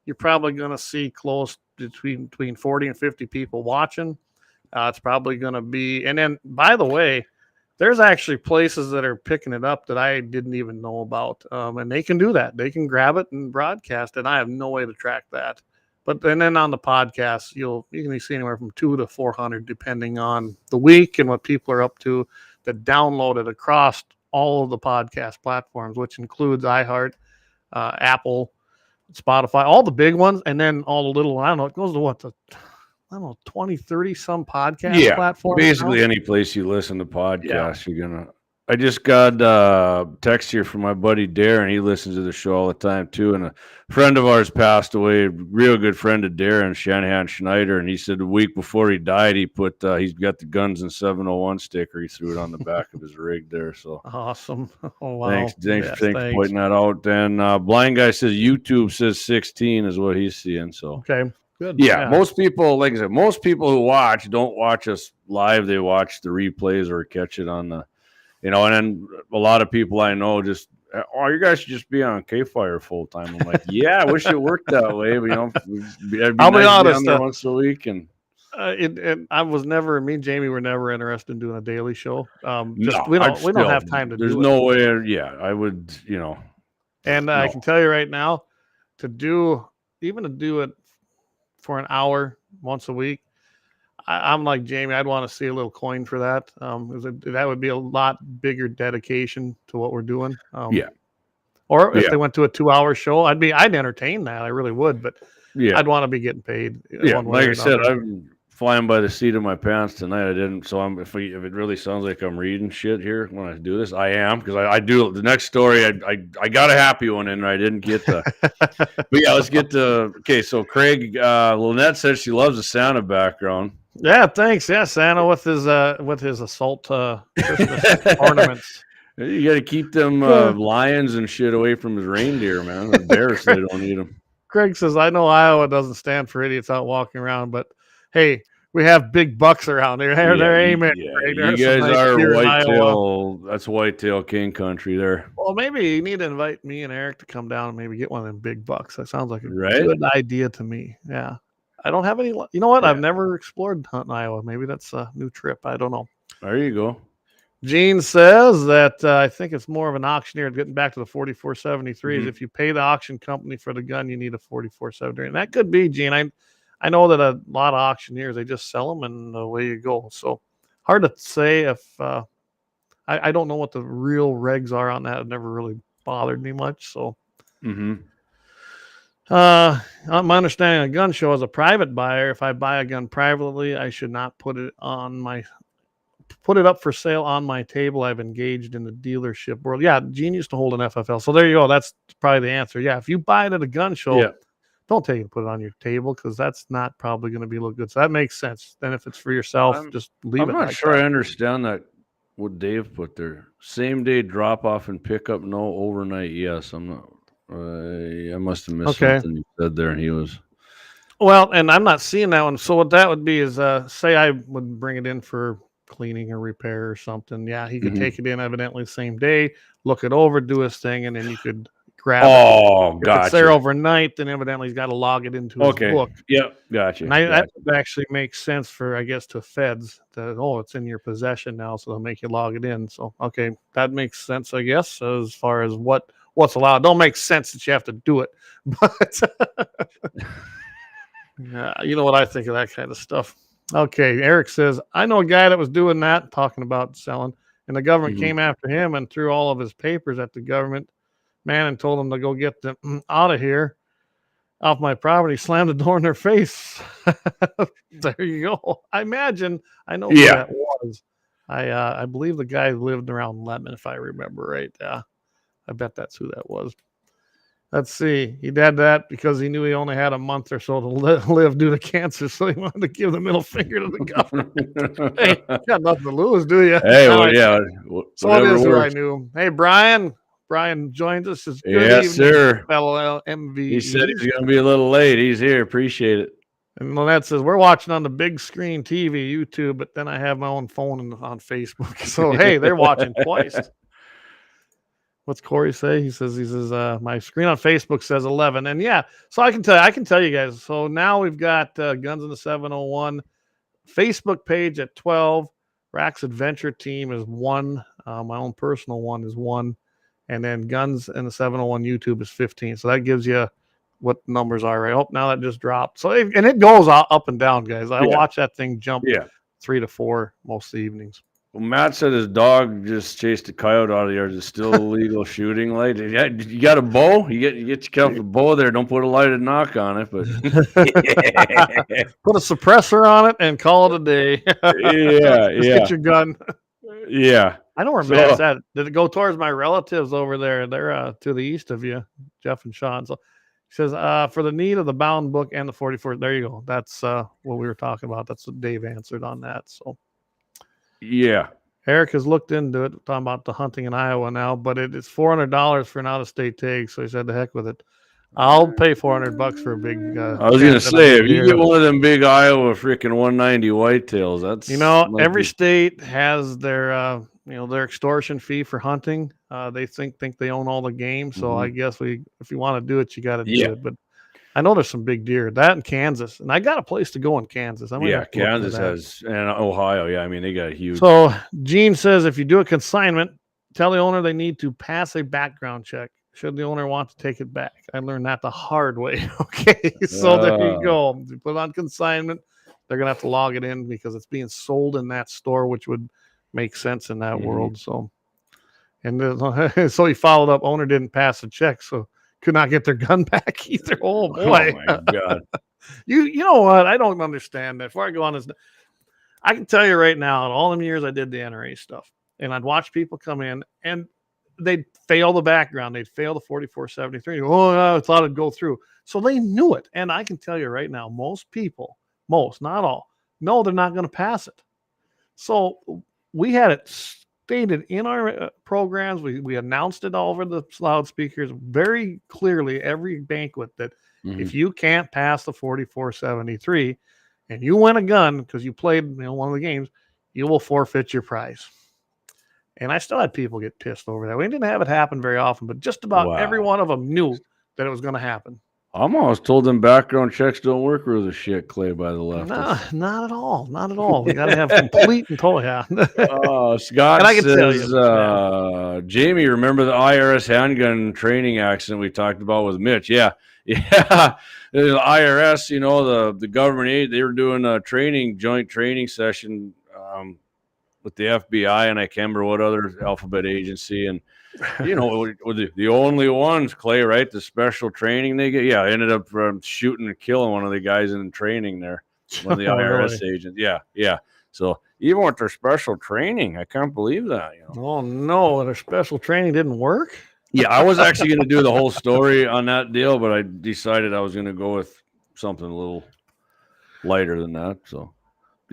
you're probably going to see close between 40 and 50 people watching. It's probably going to be, and then by the way, there's actually places that are picking it up that I didn't even know about. And they can do that. They can grab it and broadcast it. And I have no way to track that. And then on the podcast, you can see anywhere from 200 to 400, depending on the week and what people are up to, that download it across all of the podcast platforms, which includes iHeart, Apple, Spotify, all the big ones, and then all the little, I don't know, it goes to 20, 30 some podcast platforms. Basically any place you listen to podcasts, you're gonna. I just got text here from my buddy Darren. He listens to the show all the time too. And a friend of ours passed away, a real good friend of Darren, Shanahan Schneider. And he said the week before he died, he put he's got the G&The701 sticker. He threw it on the back of his rig there. So awesome! Oh, wow. Thanks for pointing that out. And blind guy says YouTube says 16 is what he's seeing. So okay. Good. Yeah, most people, like I said, most people who watch don't watch us live. They watch the replays or catch it on the, and then a lot of people I know just, you guys should just be on KFYR full time. I'm like, yeah, I wish it worked that way, but I'll be honest, once a week. And I was never, me and Jamie were never interested in doing a daily show. We don't have time to do it. There's no way. Yeah, I would, And I can tell you right now, to do it for an hour once a week, I'm like Jamie. I'd want to see a little coin for that. That would be a lot bigger dedication to what we're doing. Or if they went to a 2-hour show, I'd entertain that. I really would, but I'd want to be getting paid. Like I said, I'm flying by the seat of my pants tonight. I didn't. So if it really sounds like I'm reading shit here when I do this, I am, because I do. The next story, I got a happy one in there. I didn't get the. But yeah, let's get to. Okay, so Craig, Lynette says she loves the Santa background. Yeah, thanks. Yeah, Santa with his assault Christmas ornaments. You got to keep them lions and shit away from his reindeer, man. The bears, they don't need them. Craig says, I know Iowa doesn't stand for idiots out walking around, but hey, we have big bucks around there. They're aiming. Yeah. You guys are whitetail. That's whitetail king country there. Well, maybe you need to invite me and Eric to come down and maybe get one of them big bucks. That sounds like a good idea to me. Yeah. I don't have any. You know what? Yeah. I've never explored hunting Iowa. Maybe that's a new trip. I don't know. There you go. Gene says that I think it's more of an auctioneer. Getting back to the 4473 is if you pay the auction company for the gun, you need a 4473. And that could be, Gene. I know that a lot of auctioneers, they just sell them and away you go. So hard to say if I don't know what the real regs are on that. It never really bothered me much. So my understanding of a gun show as a private buyer, if I buy a gun privately, I should not put it up for sale on my table. I've engaged in the dealership world. Yeah, Gene used to hold an FFL. So there you go. That's probably the answer. Yeah, if you buy it at a gun show, don't take it and put it on your table, because that's not probably going to be a little good. So that makes sense. Then if it's for yourself, just leave it. I'm not sure I understand that, what Dave put there. Same day drop off and pick up, no overnight. Yes, I'm not. I must have missed something he said there, and he was. Well, and I'm not seeing that one. So what that would be is, say I would bring it in for cleaning or repair or something. Yeah, he could take it in evidently the same day, look it over, do his thing, and then you could grab it. If it's there overnight, then evidently he's got to log it into his book. Yep, gotcha. And that actually makes sense for, I guess, to feds that, it's in your possession now, so they'll make you log it in. So, okay, that makes sense, I guess, as far as what's allowed. Don't make sense that you have to do it, but you know what I think of that kind of stuff. Okay, Eric says, I know a guy that was doing that, talking about selling, and the government came after him and threw all of his papers at the government man and told him to go get them out of here, off my property, slammed the door in their face. There you go. I imagine, I know who that was. I believe the guy lived around Lemon, if I remember right. I bet that's who that was. Let's see. He did that because he knew he only had a month or so to live due to cancer, so he wanted to give the middle finger to the government. Hey, you got nothing to lose, do you? Hey, well, yeah. So it is who I knew. Hey, Brian. Brian joins us. Good yes, evening, sir. Fellow MV. He said he's going to be a little late. He's here. Appreciate it. And Lynette says, we're watching on the big screen TV, YouTube, but then I have my own phone on Facebook. So, hey, they're watching twice. What's Corey say? He says, my screen on Facebook says 11. And yeah, so I can tell you guys. So now we've got Guns in the 701 Facebook page at 12. Rack's Adventure Team is 1. My own personal one is 1. And then Guns in the 701 YouTube is 15. So that gives you what numbers are, right? Oh, now that just dropped. So, and it goes up and down, guys. I watch that thing jump 3 to 4 most of the evenings. Well, Matt said his dog just chased a coyote out of the yard. Is it still illegal shooting light? Yeah, you got a bow? You get yourself a bow there. Don't put a lighted knock on it, but put a suppressor on it and call it a day. Get your gun. Yeah. I know where Matt's at. Did it go towards my relatives over there? They're to the east of you, Jeff and Sean. So he says, for the need of the bound book and the 44. There you go. That's what we were talking about. That's what Dave answered on that. So yeah. Eric has looked into it, talking about the hunting in Iowa now, but it's $400 for an out-of-state tag. So he said, the heck with it. I'll pay $400 for a big. I was gonna say, if you get one of them big Iowa freaking 190 whitetails, that's every state has their their extortion fee for hunting. They think they own all the game, so I guess if you want to do it, you got to do it. But I know there's some big deer. That in Kansas, and I got a place to go in Kansas. Kansas has, and Ohio. Yeah, I mean they got huge. So Gene says if you do a consignment, tell the owner they need to pass a background check. Should the owner want to take it back? I learned that the hard way. Okay, so there you go. You put it on consignment. They're gonna have to log it in because it's being sold in that store, which would make sense in that world. So, and so he followed up. Owner didn't pass the check, so could not get their gun back either. Oh boy! Oh my god! you know what? I don't understand that. Before I go on this, I can tell you right now, in all them years I did the NRA stuff, and I'd watch people come in and they'd fail the background. They'd fail the 4473. Oh, I thought it'd go through. So they knew it. And I can tell you right now, most people, not all, know they're not going to pass it. So we had it stated in our programs. We announced it all over the loudspeakers very clearly, every banquet, that if you can't pass the 4473 and you win a gun because you played one of the games, you will forfeit your prize. And I still had people get pissed over that. We didn't have it happen very often, but just about every one of them knew that it was going to happen. I'm almost told them background checks don't work worth a shit, Clay, by the left. No, not at all. Not at all. We got to have complete and total. Scott and I can says, tell you, Jamie, remember the IRS handgun training accident we talked about with Mitch? Yeah. The IRS, the government aid, they were doing a joint training session with the FBI, and I can't remember what other alphabet agency, and the only ones, Clay, right? The special training they get. Yeah, I ended up shooting and killing one of the guys in training there, one of the IRS agents. Yeah. So even with their special training, I can't believe that. Oh no, their special training didn't work. Yeah, I was actually going to do the whole story on that deal, but I decided I was going to go with something a little lighter than that. So.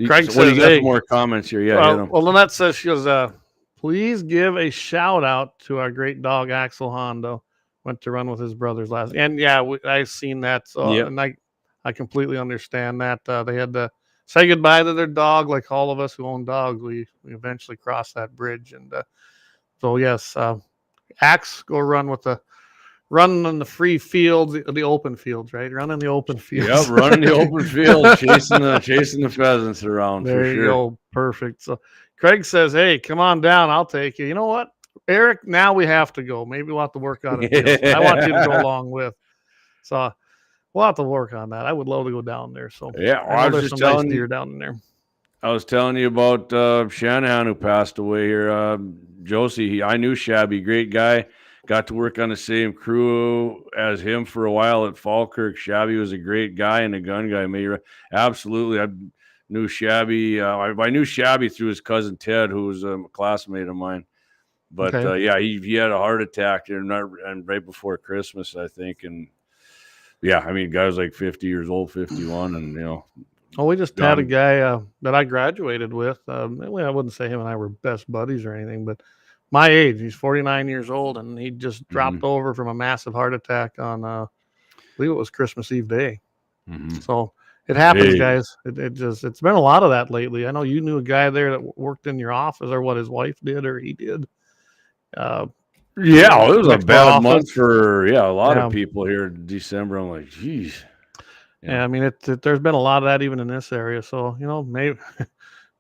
Craig says, you got some more comments here? Yeah. Well, Lynette says, she goes, please give a shout out to our great dog Axel Hondo. Went to run with his brothers last. And yeah, I've seen that. So and I completely understand that. They had to say goodbye to their dog, like all of us who own dogs. We eventually crossed that bridge, and so yes, Axe, go run in the free fields, the open fields, right? Run in the open fields. Yep, run in the open fields, chasing the pheasants around. There you go. Perfect. So Craig says, hey, come on down. I'll take you. You know what, Eric, now we have to go. Maybe we'll have to work on it. I want you to go along with. So we'll have to work on that. I would love to go down there. So yeah, I was just telling nice deer down there. I was telling you about Shanahan, who passed away here. Josie, I knew Shabby, great guy. Got to work on the same crew as him for a while at Falkirk. Shabby was a great guy and a gun guy. Absolutely. I knew Shabby. I knew Shabby through his cousin Ted, who was a classmate of mine. But he had a heart attack and right before Christmas, I think. And guy was like 50 years old, 51, and Oh, we just had a guy that I graduated with. I wouldn't say him and I were best buddies or anything, but my age, he's 49 years old, and he just dropped over from a massive heart attack on, I believe it was Christmas Eve day. So It happens, guys. It's been a lot of that lately. I know you knew a guy there that worked in your office, or what his wife did, or he did. Yeah, it was a bad month for a lot of people here in December. I'm like, geez. Yeah, I mean, there's been a lot of that even in this area. So maybe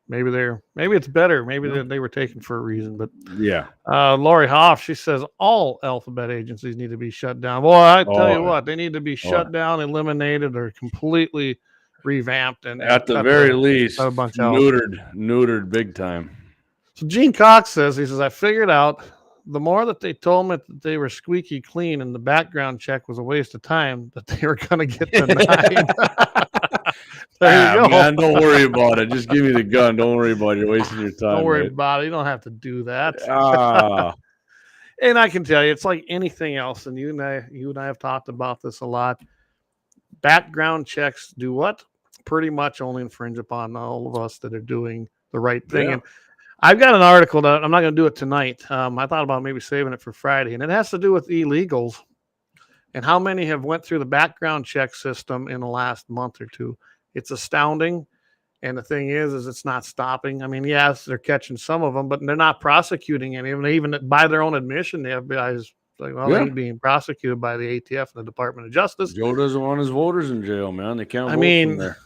it's better. Maybe they were taken for a reason. But yeah, Lori Hoff, she says all alphabet agencies need to be shut down. Boy, I tell you what, they need to be shut down, eliminated, or completely revamped, and at the very least neutered big time. So Gene Cox says, I figured out the more that they told me that they were squeaky clean and the background check was a waste of time, that they were going to get denied. There you go. Man, don't worry about it. Just give me the gun. Don't worry about it. You're wasting your time. Don't worry about it. You don't have to do that. And I can tell you, it's like anything else. And you and I have talked about this a lot. Background checks do what? Pretty much only infringe upon all of us that are doing the right thing. Yeah. And I've got an article that I'm not going to do it tonight. I thought about maybe saving it for Friday, and it has to do with illegals and how many have went through the background check system in the last month or two. It's astounding. And the thing is it's not stopping. I mean, yes, they're catching some of them, but they're not prosecuting any of them. Even by their own admission, the FBI is like, well, they're being prosecuted by the ATF and the Department of Justice. Joe doesn't want his voters in jail, man. They can't vote from there.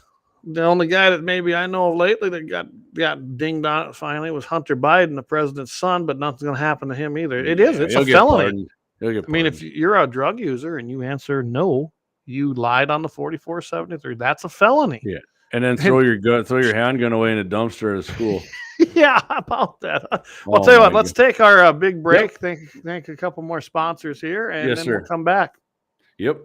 The only guy that maybe I know of lately that got dinged on it finally was Hunter Biden, the president's son, but nothing's going to happen to him either. It's a felony. I mean, if you're a drug user and you answer no, you lied on the 4473, that's a felony. Yeah. And then throw your handgun away in a dumpster at a school. Yeah, how about that? I'll tell you what, let's take our big break. Yep. Thank a couple more sponsors here, and then we'll come back. Yep.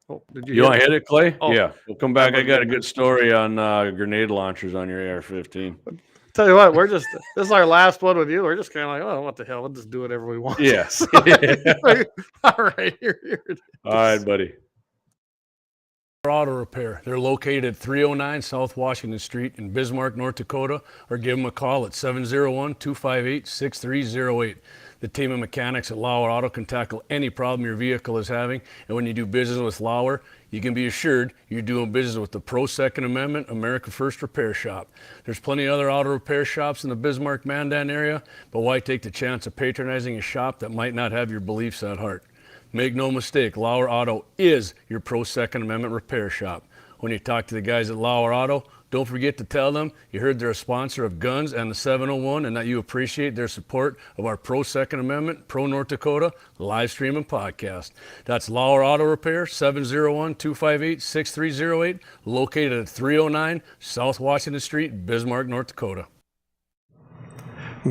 Oh, you want to hit it, Clay? Oh. Yeah. We'll come back. I got a good story on grenade launchers on your AR-15. Tell you what, this is our last one with you. We're just kind of like, oh, what the hell? We'll just do whatever we want. Yes. All right. Here it is. All right, buddy. Auto Repair. They're located at 309 South Washington Street in Bismarck, North Dakota, or give them a call at 701-258-6308. The team of mechanics at Lauer Auto can tackle any problem your vehicle is having, and when you do business with Lauer, you can be assured you're doing business with the Pro Second Amendment America First Repair Shop. There's plenty of other auto repair shops in the Bismarck-Mandan area, but why take the chance of patronizing a shop that might not have your beliefs at heart? Make no mistake, Lauer Auto is your Pro Second Amendment repair shop. When you talk to the guys at Lauer Auto, don't forget to tell them you heard they're a sponsor of Guns and the 701 and that you appreciate their support of our Pro Second Amendment, Pro North Dakota live stream and podcast. That's Lauer Auto Repair, 701-258-6308, located at 309 South Washington Street, Bismarck, North Dakota.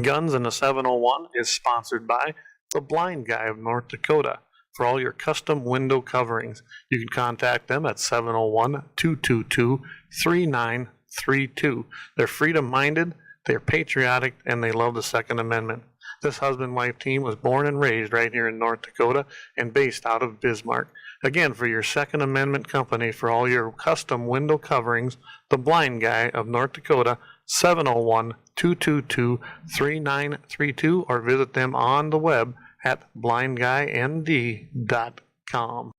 Guns and the 701 is sponsored by the Blind Guy of North Dakota. For all your custom window coverings, you can contact them at 701-222-3932. They're freedom-minded, they're patriotic, and they love the Second Amendment. This husband-wife team was born and raised right here in North Dakota and based out of Bismarck. Again, for your Second Amendment company, for all your custom window coverings, the Blind Guy of North Dakota, 701-222-3932, or visit them on the web at blindguynd.com.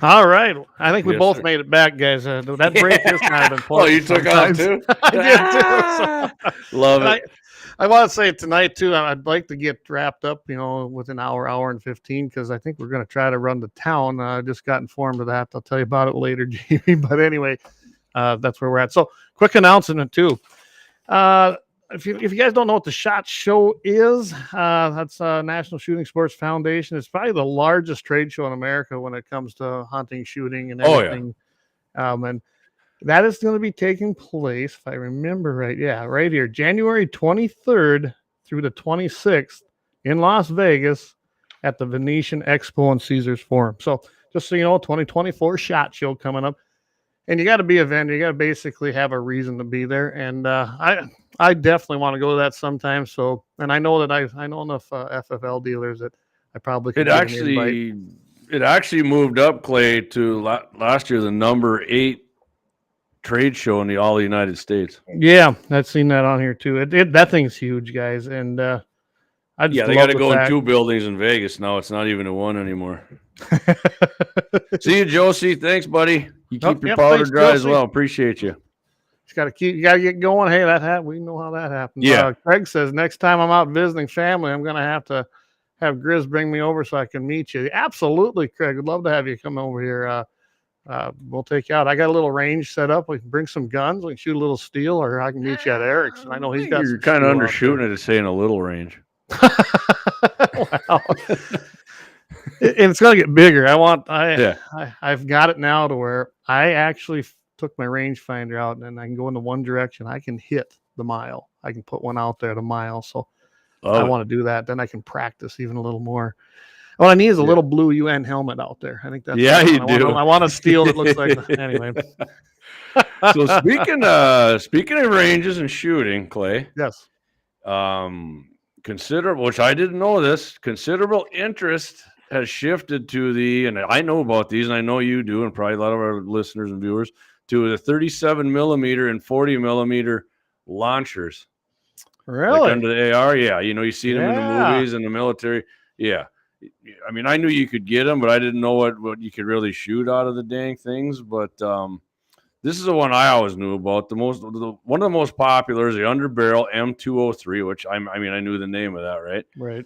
All right. I think we both made it back, guys. That break is kind of important. Oh, you took off too? I did too. So. Love it. I want to say tonight too, I'd like to get wrapped up, with an hour and 15, because I think we're going to try to run to town. I just got informed of that. I'll tell you about it later, Jamie. But anyway, that's where we're at. So quick announcement too. If you guys don't know what the SHOT Show is, that's National Shooting Sports Foundation. It's probably the largest trade show in America when it comes to hunting, shooting, and everything. Oh, yeah. And that is going to be taking place, if I remember right. Yeah, right here, January 23rd through the 26th in Las Vegas at the Venetian Expo and Caesars Forum. So just so you know, 2024 SHOT Show coming up. And you got to be a vendor. You got to basically have a reason to be there. And I definitely want to go to that sometime. So, and I know that I know enough FFL dealers that I probably could. It actually moved up, Clay, to last year the number 8 trade show in all the United States. Yeah, I've seen that on here too. That thing's huge, guys. And I just they love got to the go in fact- 2 buildings in Vegas now. It's not even a 1 anymore. See you, Josie. Thanks, buddy. You keep your powder thanks, dry as Josie. well. Appreciate you. You got to get going. Hey, we know how that happens. Yeah. Craig says next time I'm out visiting family, I'm going to have Grizz bring me over so I can meet you. Absolutely, Craig. I'd love to have you come over here. We'll take you out. I got a little range set up. We can bring some guns. We can shoot a little steel, or I can meet you at Eric's. I know he's got. You're kind of undershooting it to say in a little range. Wow. And it's going to get bigger. I've got it now to where I actually took my rangefinder out and I can go into one direction. I can hit the mile. I can put one out there at a mile. So I want to do that. Then I can practice even a little more. What I need is a little blue UN helmet out there. I think that's you do. I want a steel that looks like anyway. So speaking of ranges and shooting, Clay. Yes. Which I didn't know this, considerable interest has shifted to and I know about these, and I know you do, and probably a lot of our listeners and viewers, to the 37 millimeter and 40 millimeter launchers. Really? Like under the AR, yeah. You see them in the movies and the military. Yeah. I mean, I knew you could get them, but I didn't know what you could really shoot out of the dang things. But this is the one I always knew about. One of the most popular is the underbarrel M203, which I knew the name of that, right? Right.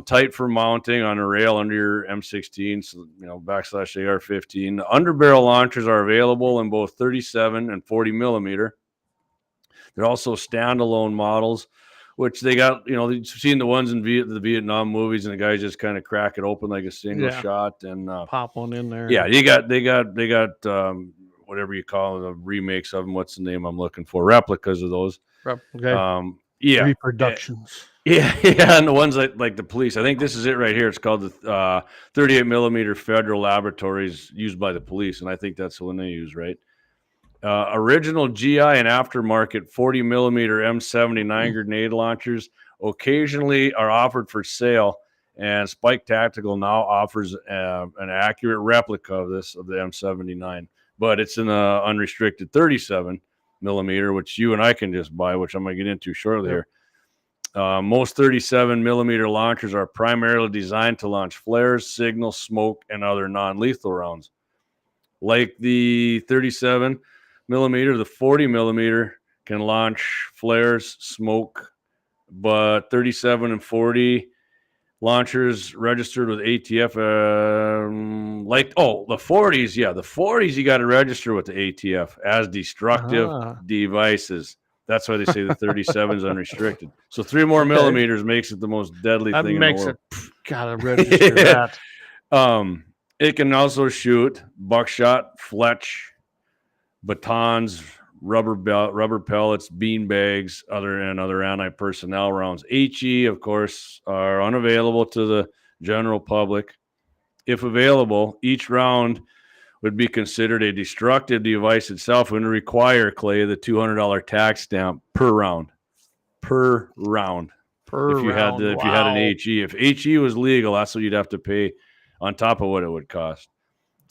Tight for mounting on a rail under your M16, so / AR-15. The underbarrel launchers are available in both 37 and 40 millimeter. They're also standalone models, which they got. You've seen the ones in the Vietnam movies, and the guys just kind of crack it open like a single shot and pop one in there. Yeah, they got whatever you call the remakes of them. What's the name I'm looking for? Replicas of those. Okay. Reproductions. Yeah, and the ones like the police. I think this is it right here. It's called the 38 millimeter Federal Laboratories used by the police, and I think that's the one they use, right? Original GI and aftermarket 40 millimeter M79 grenade launchers occasionally are offered for sale, and Spike Tactical now offers an accurate replica of the M79, but it's in a unrestricted 37 millimeter, which you and I can just buy, which I'm going to get into shortly here. Most 37 millimeter launchers are primarily designed to launch flares, signal, smoke, and other non-lethal rounds. Like the 37 millimeter, the 40 millimeter can launch flares, smoke, but 37 and 40 launchers registered with ATF, the 40s, the 40s you got to register with the ATF as destructive devices. That's why they say the 37 is unrestricted. So 3 more millimeters makes it the most deadly thing in the world. Gotta register that. It can also shoot buckshot, fletch, batons, rubber pellets, bean bags, other anti-personnel rounds. HE, of course, are unavailable to the general public. If available, each round would be considered a destructive device itself and require, Clay, the $200 tax stamp per round. If you had an HE. If HE was legal, that's what you'd have to pay on top of what it would cost.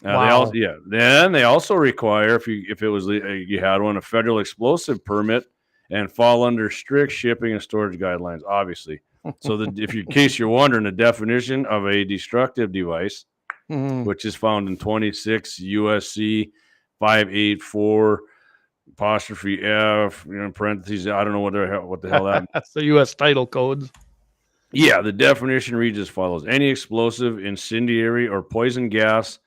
Then they also require, if it was you had one, a federal explosive permit and fall under strict shipping and storage guidelines, obviously. So in case you're wondering, the definition of a destructive device, which is found in 26 USC 584 apostrophe F, in parentheses, I don't know what the hell that. That's the U.S. title codes. Yeah, the definition reads as follows: any explosive, incendiary, or poison gas,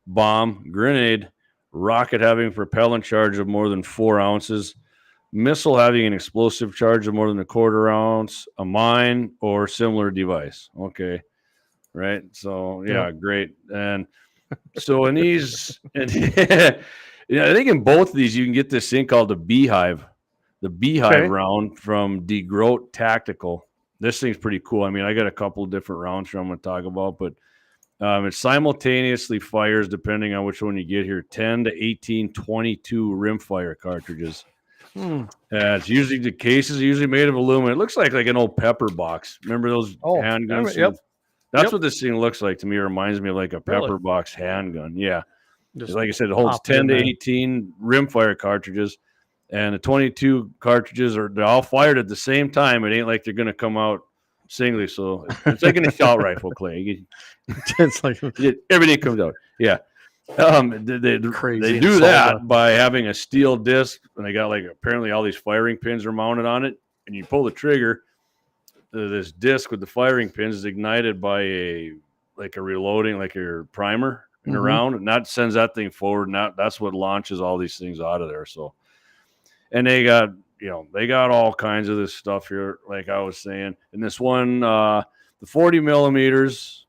bomb, grenade, rocket having propellant charge of more than 4 ounces, missile having an explosive charge of more than 1/4 ounce, a mine, or similar device. Okay. Right. So, great. And so in these, I think in both of these, you can get this thing called the Beehive round from DeGroat Tactical. This thing's pretty cool. I mean, I got a couple of different rounds I'm going to talk about, but it simultaneously fires, depending on which one you get here, 10 to 18 22 rimfire cartridges. The cases are usually made of aluminum. It looks like an old pepper box. Remember those handguns? Yep. That's what this thing looks like to me. It reminds me of like a pepper box handgun. Yeah. Just like I said, it holds 10 to 18 rimfire cartridges, and the 22 cartridges they're all fired at the same time. It ain't like they're going to come out singly, so it's like an assault rifle, Clay. It's like everything comes out. Yeah. They do that by having a steel disc, and they got like apparently all these firing pins are mounted on it, and you pull the trigger. This disc with the firing pins is ignited by a reloading, like your primer in a round, and that sends that thing forward, and that's what launches all these things out of there. So, and they got all kinds of this stuff here, like I was saying. And this one, the 40 millimeters.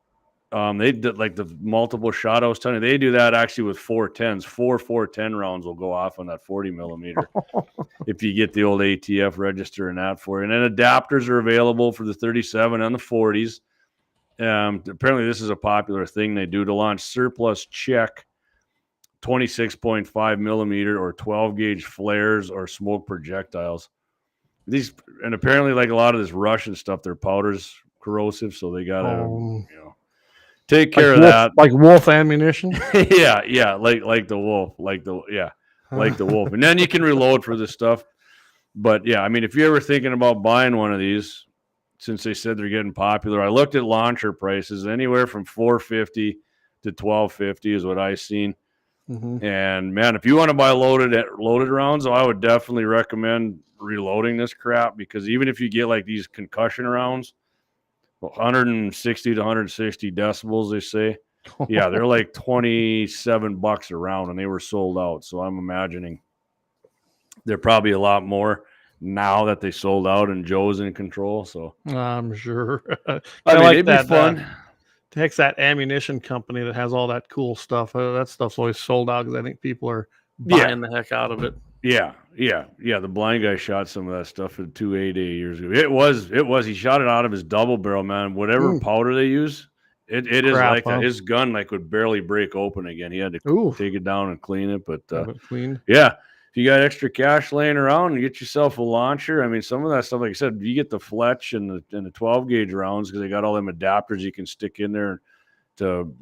They did like the multiple shot I was telling you. They do that actually with 410s. 410 rounds will go off on that 40 millimeter if you get the old ATF register and that for you. And then adapters are available for the 37 and the 40s. Apparently, this is a popular thing they do to launch surplus check 26.5 millimeter or 12 gauge flares or smoke projectiles. These, and apparently, like a lot of this Russian stuff, their powder's corrosive, so they gotta take care of that, like wolf ammunition. yeah, like the wolf, like the wolf, and then you can reload for this stuff. But yeah, I mean, if you're ever thinking about buying one of these, since they said they're getting popular, I looked at launcher prices anywhere from $450 to $1,250 is what I've seen. And man, if you want to buy loaded rounds, I would definitely recommend reloading this crap, because even if you get like these concussion rounds, 160 to 160 decibels, they say. Yeah, they're like $27 a round, and they were sold out. So I'm imagining they're probably a lot more now that they sold out and Joe's in control. So I'm sure. I mean, it'd be fun. Takes that ammunition company that has all that cool stuff. That stuff's always sold out because I think people are buying the heck out of it. Yeah. The blind guy shot some of that stuff at 280 years ago. It was. He shot it out of his double barrel, man. Whatever powder they use, it is like that. His gun would barely break open again. He had to take it down and clean it. But yeah, if you got extra cash laying around and get yourself a launcher, I mean, some of that stuff, like I said, you get the Fletch and the 12 gauge rounds because they got all them adapters you can stick in there to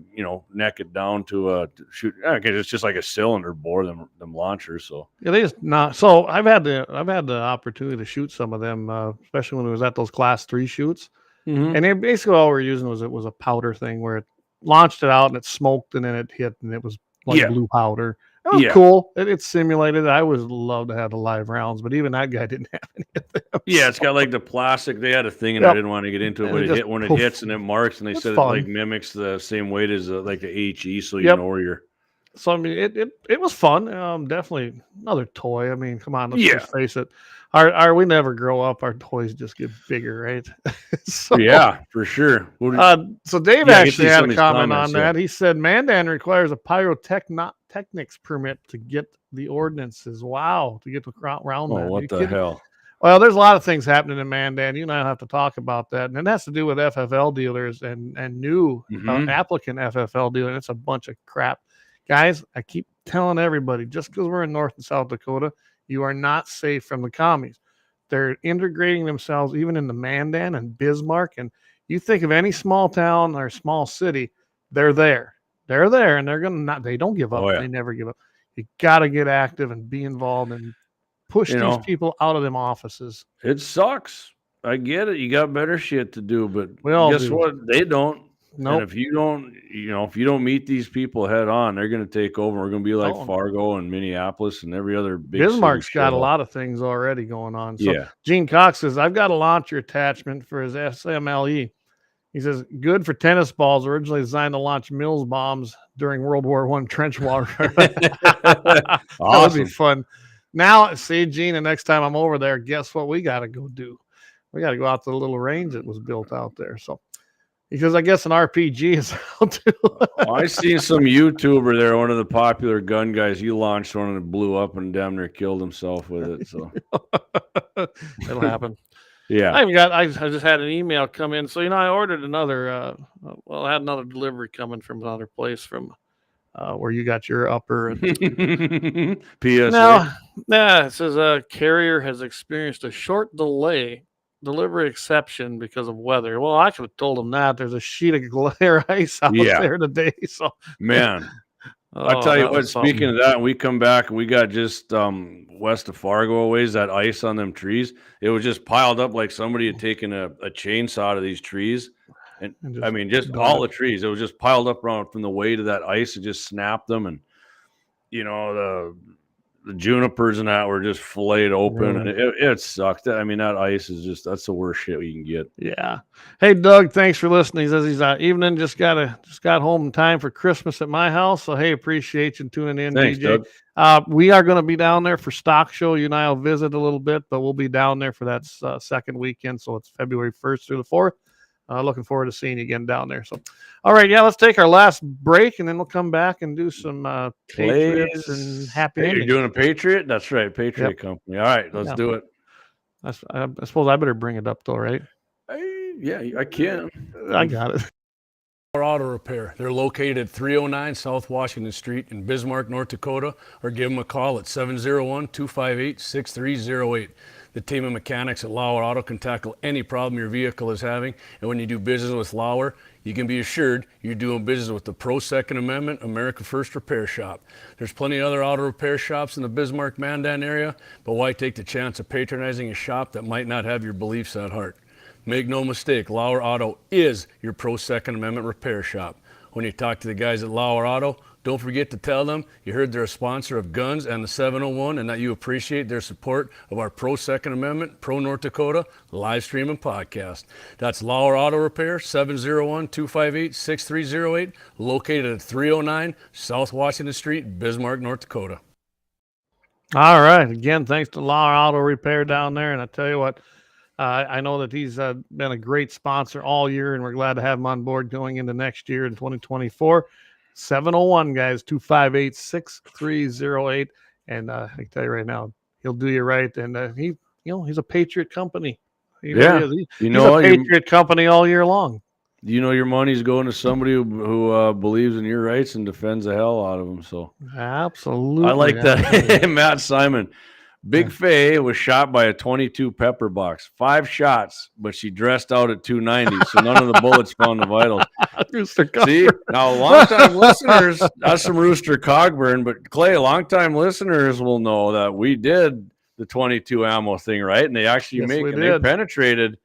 neck it down to shoot. Okay, it's just like a cylinder bore, them launchers. So yeah, they just not. So I've had the opportunity to shoot some of them, especially when it was at those class 3 shoots. And they basically all we're using was a powder thing where it launched it out and it smoked and then it hit and it was like blue powder. It was cool. It's simulated. I always love to have the live rounds, but even that guy didn't have any of them. Yeah, it's got like the plastic. They had a thing, and I didn't want to get into it, but it hit when it hits and it marks, and they said it like mimics the same weight as like a HE, so you know where you're. So I mean, it was fun. Definitely another toy. I mean, come on, let's just face it. We never grow up. Our toys just get bigger, right? So, yeah, for sure. So Dave actually had a comment on that. He said Mandan requires a pyrotechnics permit to get the ordinances. Wow, to get around that. What the hell? Well, there's a lot of things happening in Mandan. You and I have to talk about that, and it has to do with FFL dealers and new applicant FFL dealers. It's a bunch of crap. Guys, I keep telling everybody, just because we're in North and South Dakota, you are not safe from the commies. They're integrating themselves even in the Mandan and Bismarck. And you think of any small town or small city, they're there. They're there, and they don't give up. They never give up. You got to get active and be involved and push these people out of them offices. It sucks. I get it. You got better shit to do, but guess what? They don't. Nope. And if you don't meet these people head on, they're going to take over. We're going to be like Fargo and Minneapolis and every other big Bismarck's got a lot of things already going on. So Gene Cox says, I've got a launcher attachment for his SMLE. He says, good for tennis balls, originally designed to launch Mills bombs during World War I trench warfare. That would be fun. Now, see, Gene, the next time I'm over there, guess what we got to go do? We got to go out to the little range that was built out there. So, because I guess an RPG is out too. I seen some YouTuber there, one of the popular gun guys. He launched one and it blew up and damn near killed himself with it. So it'll happen. Yeah. I just had an email come in. So, I ordered another, I had another delivery coming from another place from where you got your upper. And PSA. It says carrier has experienced a short delivery exception because of weather. Well, I could have told them that there's a sheet of glare ice out there today. So, man, I'll tell you what, speaking of that, we come back and we got just west of Fargo a ways, that ice on them trees. It was just piled up like somebody had taken a chainsaw out of these trees. And I mean, just all the trees. It was just piled up around from the weight of that ice. It just snapped them. And, you know, the junipers and that were just filleted open. And it sucked. I mean, that ice is just, that's the worst shit you can get. Yeah. Hey, Doug, thanks for listening. He says he's evening, just got home in time for Christmas at my house. So, hey, appreciate you tuning in, Thanks, DJ. Doug. We are going to be down there for Stock Show. You and I will visit a little bit, but we'll be down there for that second weekend. So it's February 1st through the 4th. Looking forward to seeing you again down there. So, all right, yeah, let's take our last break, and then we'll come back and do some Patriots and happy endings. You're doing a Patriot? That's right, Patriot Company. All right, let's do it. I suppose I better bring it up, though, right? Yeah, I can. I got it. Auto Repair. They're located at 309 South Washington Street in Bismarck, North Dakota, or give them a call at 701-258-6308. The team of mechanics at Lauer Auto can tackle any problem your vehicle is having, and when you do business with Lauer, you can be assured you're doing business with the Pro Second Amendment America First Repair Shop. There's plenty of other auto repair shops in the Bismarck-Mandan area, but why take the chance of patronizing a shop that might not have your beliefs at heart? Make no mistake, Lauer Auto is your Pro Second Amendment repair shop. When you talk to the guys at Lauer Auto, don't forget to tell them you heard they're a sponsor of Guns and the 701 and that you appreciate their support of our Pro Second Amendment, Pro North Dakota live stream and podcast. That's Lauer Auto Repair, 701-258-6308, located at 309 South Washington Street, Bismarck, North Dakota. All right. Again, thanks to Lauer Auto Repair down there. And I tell you what, I know that he's been a great sponsor all year, and we're glad to have him on board going into next year in 2024. 701, guys, 258-6308. And I can tell you right now, he'll do you right. And he's a Patriot company. He's a Patriot company all year long. You know your money's going to somebody who believes in your rights and defends the hell out of them. So absolutely, I like that. Matt Simon. Big Faye was shot by a 22 pepper box, 5 shots, but she dressed out at 290, so none of the bullets found the vitals. See, now long-time listeners, that's some Rooster Cogburn, but Clay, long-time listeners will know that we did the 22 ammo thing right, and they actually they penetrated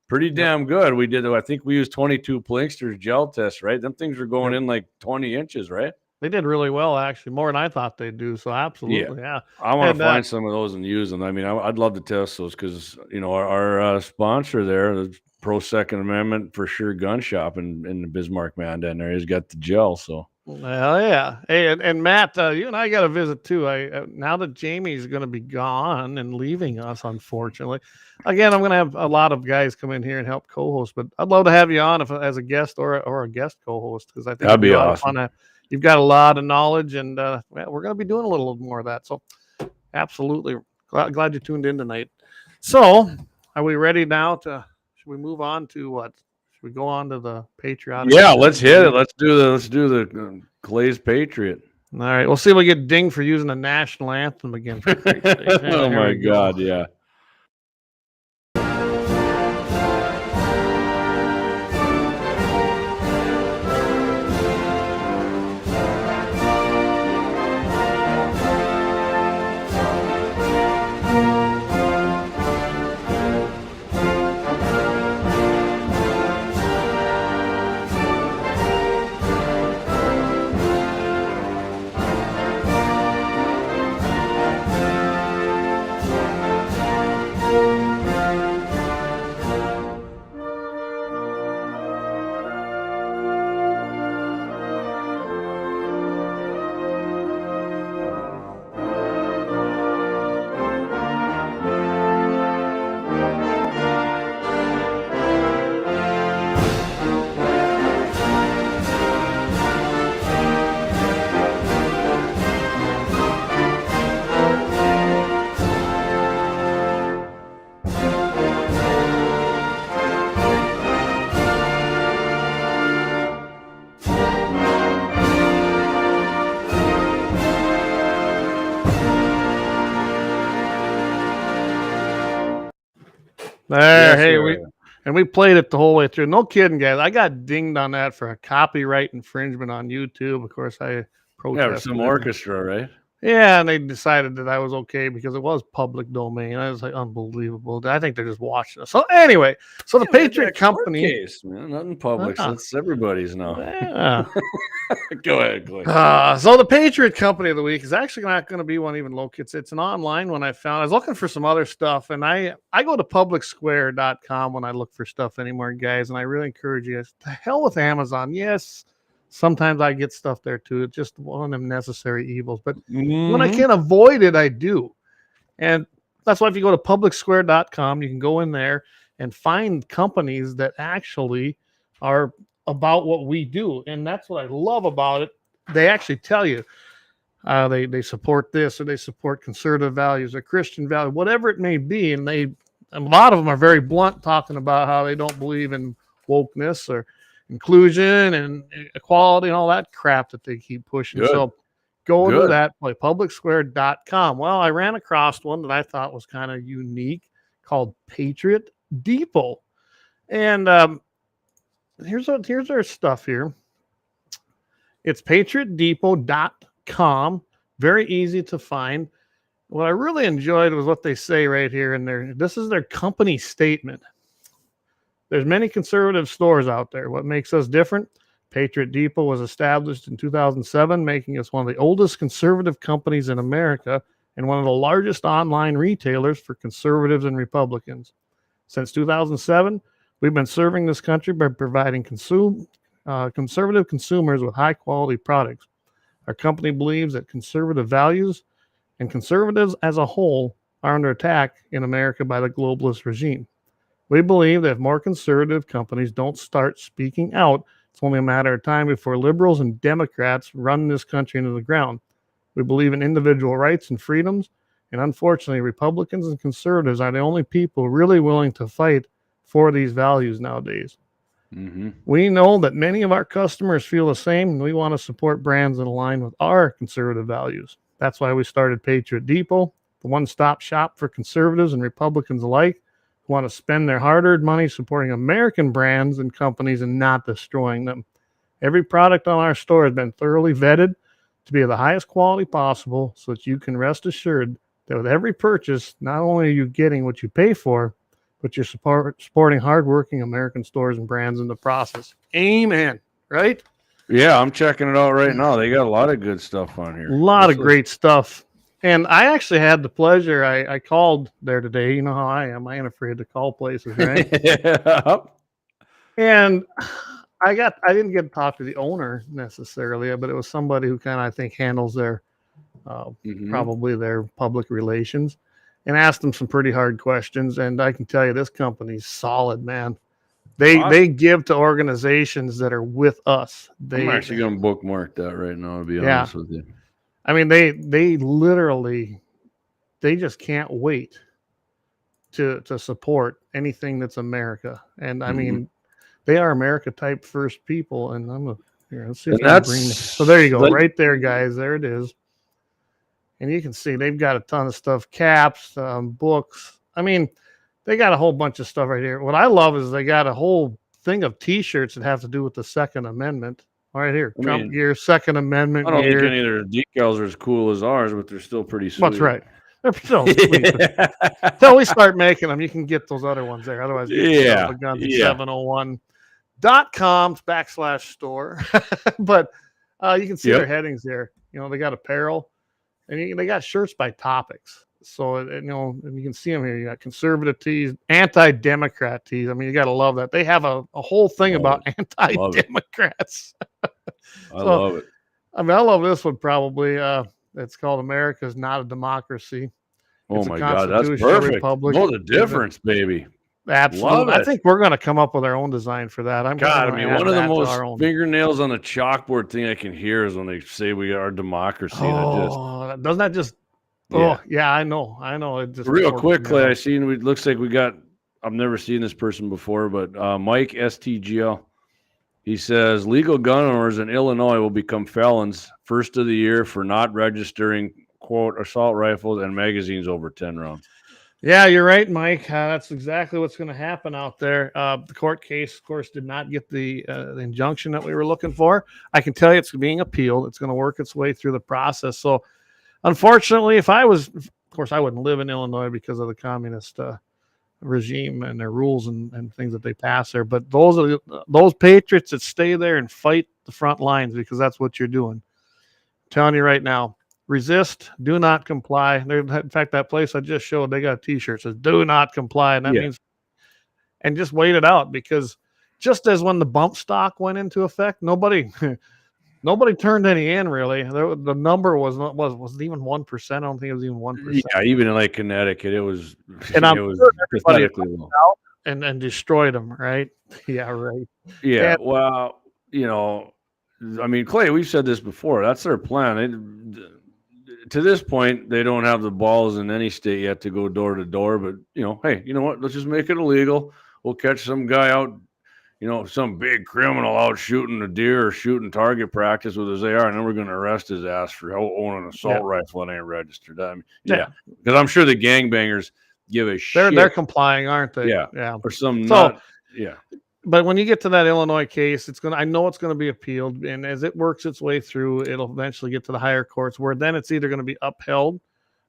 pretty damn good. We did, I think we used 22 Plinksters gel test, right? Them things were going in like 20 inches, right? They did really well, actually, more than I thought they'd do. So absolutely, yeah. I want to find some of those and use them. I mean, I'd love to test those because our sponsor there, the Pro Second Amendment for sure Gunshop in the Bismarck Mandan area, has got the gel. So well, yeah. Hey, and Matt, you and I got to visit too. Now that Jamie's going to be gone and leaving us, unfortunately. Again, I'm going to have a lot of guys come in here and help co-host, but I'd love to have you on as a guest or a guest co-host because I think that'd be awesome. You've got a lot of knowledge, and we're going to be doing a little more of that. So, absolutely glad you tuned in tonight. So, are we ready now? Should we move on to what? Should we go on to the Patriotic? Yeah, let's hit it. Let's do the Clay's Patriot. All right, we'll see if we get dinged for using the national anthem again. Oh my God, yeah. We played it the whole way through. No kidding, guys. I got dinged on that for a copyright infringement on YouTube. Of course, I protest. Some orchestra, right? Yeah, and they decided that I was okay because it was public domain. I was like, unbelievable. I think they're just watching us. So anyway, the Patriot Company. Case, man. Nothing public. That's everybody's now. Yeah. Go ahead, Clay. So the Patriot Company of the week is actually not going to be one even local. It's an online one I found. I was looking for some other stuff, and I go to publicsquare.com when I look for stuff anymore, guys, and I really encourage you. To hell with Amazon. Yes, sometimes I get stuff there too. It's just one of them necessary evils. But when I can't avoid it, I do. And that's why if you go to publicsquare.com, you can go in there and find companies that actually are about what we do. And that's what I love about it. They actually tell you they support this, or they support conservative values or Christian values, whatever it may be. And a lot of them are very blunt, talking about how they don't believe in wokeness or inclusion and equality and all that crap that they keep pushing. Good. So go to that, like publicsquare.com. Well, I ran across one that I thought was kind of unique called Patriot Depot. And here's our stuff here. It's patriotdepot.com. Very easy to find. What I really enjoyed was what they say right here in there. This is their company statement. There's many conservative stores out there. What makes us different? Patriot Depot was established in 2007, making us one of the oldest conservative companies in America and one of the largest online retailers for conservatives and Republicans. Since 2007, we've been serving this country by providing conservative consumers with high-quality products. Our company believes that conservative values and conservatives as a whole are under attack in America by the globalist regime. We believe that if more conservative companies don't start speaking out, it's only a matter of time before liberals and Democrats run this country into the ground. We believe in individual rights and freedoms, and unfortunately, Republicans and conservatives are the only people really willing to fight for these values nowadays. We know that many of our customers feel the same, and we want to support brands that align with our conservative values. That's why we started Patriot Depot, the one-stop shop for conservatives and Republicans alike who want to spend their hard-earned money supporting American brands and companies and not destroying them. Every product on our store has been thoroughly vetted to be of the highest quality possible, so that you can rest assured that with every purchase, not only are you getting what you pay for, but you're supporting hardworking American stores and brands in the process. Amen. Right? Yeah, I'm checking it out right now. They got a lot of good stuff on here. A lot of great stuff. And I actually had the pleasure. I called there today. You know how I am. I ain't afraid to call places, right? Yeah. And I didn't get to talk to the owner necessarily, but it was somebody who kind of, I think, handles their probably their public relations, and asked them some pretty hard questions. And I can tell you, this company's solid, man. They give to organizations that are with us. I'm actually going to bookmark that right now, to be honest with you. I mean, they literally, they just can't wait to support anything that's America. And I mean, they are America type first people. And let's see if I can bring this. So there you go, right there, guys. There it is. And you can see they've got a ton of stuff, caps, books. I mean, they got a whole bunch of stuff right here. What I love is they got a whole thing of T-shirts that have to do with the Second Amendment. Right here, Trump gear, Second Amendment gear. I don't think any of their decals are as cool as ours, but they're still pretty sweet. That's right. They're still sweet. Until we start making them, you can get those other ones there. Otherwise, Gunshop.com/store. But you can see their headings there. You know, they got apparel, and they got shirts by topics. So, and you can see them here. You got conservative tees, anti-Democrat tees. I mean, you got to love that. They have a whole thing about anti-Democrats. I love it. I mean, I love this one probably. It's called America's Not a Democracy. Oh, my God. That's perfect. Republic. Know the difference, baby. Absolutely. I think we're going to come up with our own design for that. One of the most fingernails on the chalkboard thing I can hear is when they say we are democracy. Doesn't that just... Oh, yeah, I know. It just real quickly, I seen it looks like we got, I've never seen this person before, but Mike STGL. He says legal gun owners in Illinois will become felons first of the year for not registering, quote, assault rifles and magazines over 10 rounds. Yeah, you're right, Mike. That's exactly what's going to happen out there. The court case, of course, did not get the injunction that we were looking for. I can tell you it's being appealed. It's going to work its way through the process. So, unfortunately, of course, I wouldn't live in Illinois because of the communist regime and their rules and things that they pass there. But those patriots that stay there and fight the front lines, because that's what you're doing. I'm telling you right now. Resist, do not comply. In fact, that place I just showed, they got a t-shirt that says do not comply. And that means, and just wait it out, because just as when the bump stock went into effect, nobody turned any in really. The number was even 1%. I don't think it was even 1%. Yeah, even in like Connecticut, it was, and it was pathetically low. And destroyed them, right? Yeah, right. Yeah, well, I mean, Clay, we've said this before. That's their plan. To this point, they don't have the balls in any state yet to go door to door. But, hey, you know what? Let's just make it illegal. We'll catch some guy out, some big criminal out shooting a deer or shooting target practice with his AR, and then we're going to arrest his ass for owning an assault rifle that ain't registered. I mean, because I'm sure the gangbangers give a shit. They're complying, aren't they? Yeah. Or some yeah. But when you get to that Illinois case, I know it's going to be appealed, and as it works its way through, it'll eventually get to the higher courts, where then it's either going to be upheld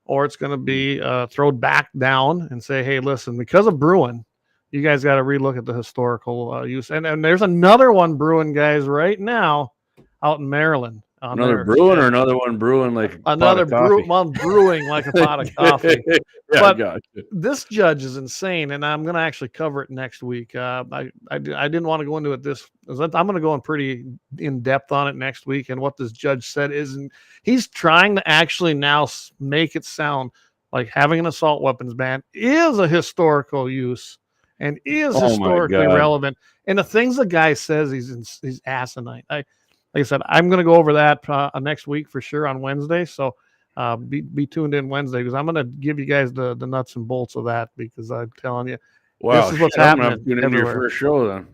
or it's going to be thrown back down and say, hey, listen, because of Bruin, you guys got to relook at the historical use. And there's another one brewing, guys, right now out in Maryland. Another Bruin or another one brewing like another one brewing like a pot of coffee. Yeah, but this judge is insane, and I'm going to actually cover it next week. I didn't want to go into it I'm going to go in pretty in depth on it next week. And what this judge said he's trying to actually now make it sound like having an assault weapons ban is a historical use and is historically relevant. And the things the guy says, he's asinine. Like I said, I'm going to go over that next week for sure on Wednesday. So be tuned in Wednesday, because I'm going to give you guys the nuts and bolts of that, because I'm telling you, this is what's happening. I'm going to tune into your first show then.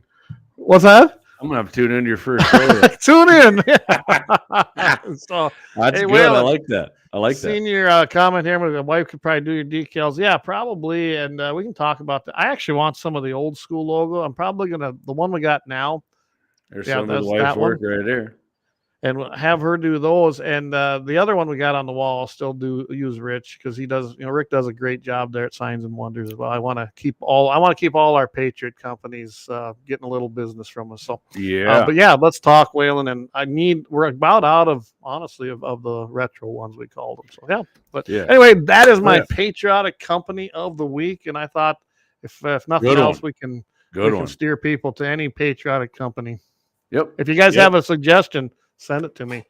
What's that? I'm going to have to tune into your first show. Tune in. So, that's good. I like that. Seen your comment here. My wife could probably do your decals. Yeah, probably. And we can talk about that. I actually want some of the old school logo. I'm probably going to, the one we got now. There's some of the wife's work right there. And have her do those. And the other one we got on the wall, I'll still use Rich, because he does, Rick does a great job there at Signs and Wonders as well. I want to keep all our Patriot companies getting a little business from us. So but yeah, let's talk Waylon. And we're about out of, honestly, of the retro ones, we called them. So yeah, but anyway, that is my patriotic company of the week. And I thought if nothing else, we can steer people to any patriotic company. Yep. If you guys have a suggestion, send it to me.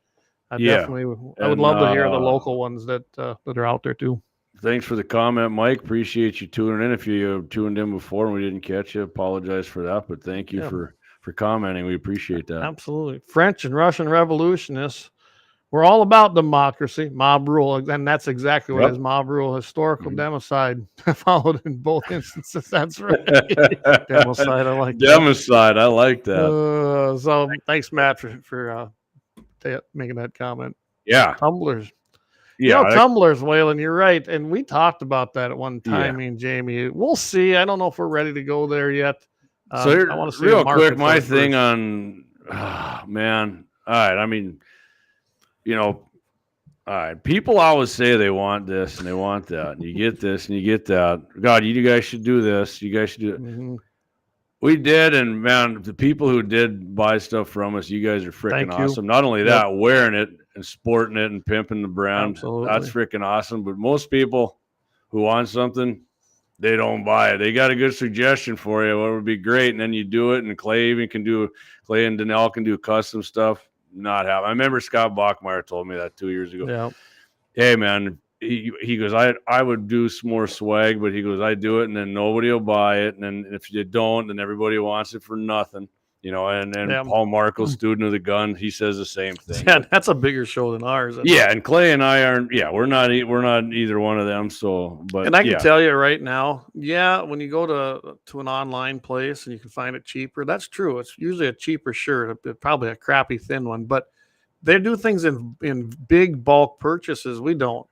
I would love to hear the local ones that are out there too. Thanks for the comment, Mike. Appreciate you tuning in. If you tuned in before and we didn't catch you, apologize for that. But thank you for commenting. We appreciate that. Absolutely. French and Russian revolutionists were all about democracy, mob rule, and that's exactly what it is. Mob rule, historical democide, followed in both instances. That's right. Democide, I like democide. I like that. So thanks, Matt, for making that comment. Yeah. Tumblers. Tumblers, Waylon, you're right. And we talked about that at one time, me and Jamie. We'll see. I don't know if we're ready to go there yet. So I want to see real quick, my thing on, man. All right. I mean, all right. People always say they want this and they want that, and you get this and you get that. God, you guys should do this. You guys should do it. Mm-hmm. We did, and man, the people who did buy stuff from us, you guys are freaking awesome. Not only that, wearing it and sporting it and pimping the brand, that's freaking awesome. But most people who want something, they don't buy it. They got a good suggestion for you, what would be great, and then you do it. And Clay and Donnell can do custom stuff. Not happen. I remember Scott Bachmeyer told me that 2 years ago. Yeah. Hey man, he goes, I would do some more swag, but he goes, I do it, and then nobody will buy it, and then if you don't, then everybody wants it for nothing. And Paul Markle, student of the gun, he says the same thing. Yeah, that's a bigger show than ours. And Clay and I aren't. Yeah, we're not either one of them. So, but and I can tell you right now, when you go to an online place and you can find it cheaper, that's true. It's usually a cheaper shirt, probably a crappy thin one, but they do things in big bulk purchases. We don't.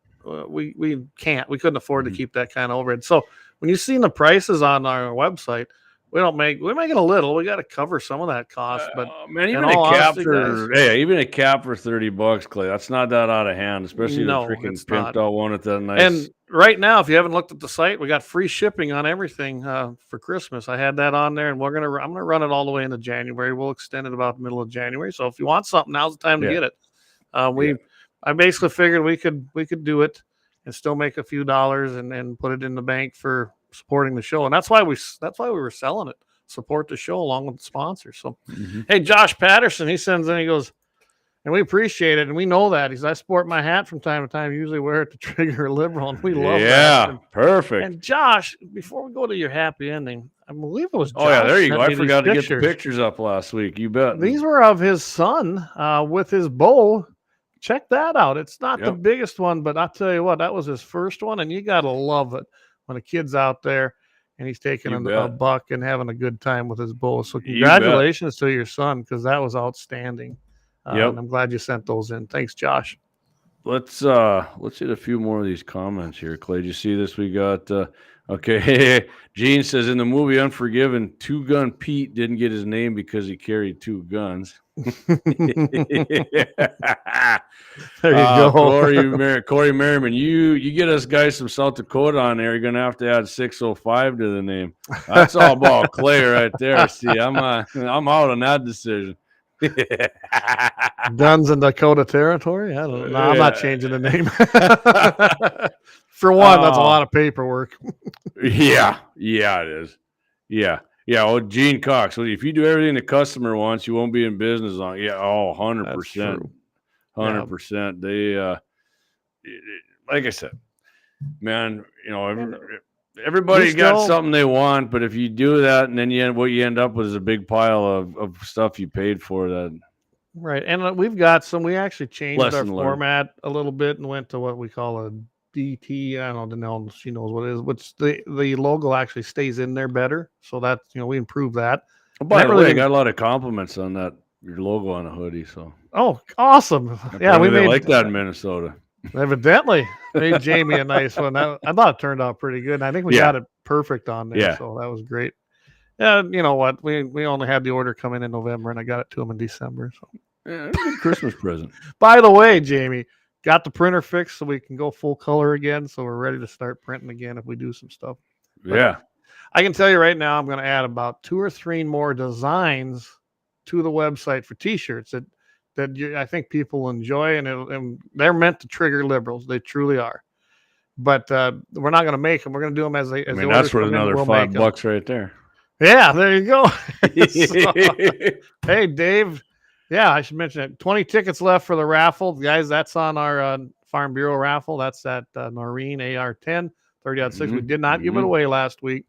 we couldn't afford to keep that kind of overhead. So when you've seen the prices on our website, we're making a little. We got to cover some of that cost, but man, even a cap for even a cap for $30, Clay. That's not that out of hand, especially the freaking pimped out one at that nice. And right now, if you haven't looked at the site, we got free shipping on everything for Christmas. I had that on there, and I'm gonna run it all the way into January. We'll extend it about the middle of January. So if you want something, now's the time to get it. I basically figured we could do it and still make a few dollars and put it in the bank for supporting the show. And that's why we were selling it. Support the show along with the sponsors. So, hey, Josh Patterson, he sends in, he goes, and we appreciate it, and we know that. I sport my hat from time to time. Usually wear it to Trigger Liberal, and we love that. Yeah, perfect. And Josh, before we go to your happy ending, I believe it was Josh. Oh, yeah, there you go. I forgot to get the pictures up last week. You bet. These were of his son with his bow. Check that out. It's not the biggest one, but I'll tell you what, that was his first one, and you got to love it when a kid's out there and he's taking a buck and having a good time with his bow. So congratulations to your son, because that was outstanding. And I'm glad you sent those in. Thanks, Josh. Let's hit a few more of these comments here, Clay. Did you see this? We got okay. Gene says in the movie Unforgiven, Two Gun Pete didn't get his name because he carried two guns. There you go. Corey Merriman, you get us guys from South Dakota on there, you're gonna have to add 605 to the name. That's all about Clay right there. See, I'm out on that decision. Guns in Dakota territory? I don't know. I'm not changing the name. For one, that's a lot of paperwork. Yeah, it is. Yeah. Well, Gene Cox. Well, if you do everything the customer wants, you won't be in business long. 100%. 100%. They, like I said, man, everybody's got something they want, but if you do that, and then what you end up with is a big pile of stuff you paid for that. Right. And we actually changed our format a little bit and went to what we call a DT. I don't know. She knows what it is, which the logo actually stays in there better. So that, we improved that. By the way, I got a lot of compliments on that, your logo on a hoodie. So. Oh, awesome. Yeah. We like that in Minnesota. Evidently made Jamie a nice one. I thought it turned out pretty good. And I think we got it perfect on there. Yeah. So that was great. Yeah. You know what? We only had the order come in November, and I got it to him in December. So. Yeah, it's a good Christmas present. By the way, Jamie, got the printer fixed so we can go full color again. So we're ready to start printing again if we do some stuff. But I can tell you right now, I'm going to add about 2 or 3 more designs to the website for T-shirts that I think people will enjoy, and they're meant to trigger liberals. They truly are. But we're not going to make them. We're going to do them as they. That's worth another $5 right there. Yeah, there you go. Hey, Dave. Yeah, I should mention it. 20 tickets left for the raffle. Guys, that's on our Farm Bureau raffle. That's at Noreen AR10 30-6. We did not give it away last week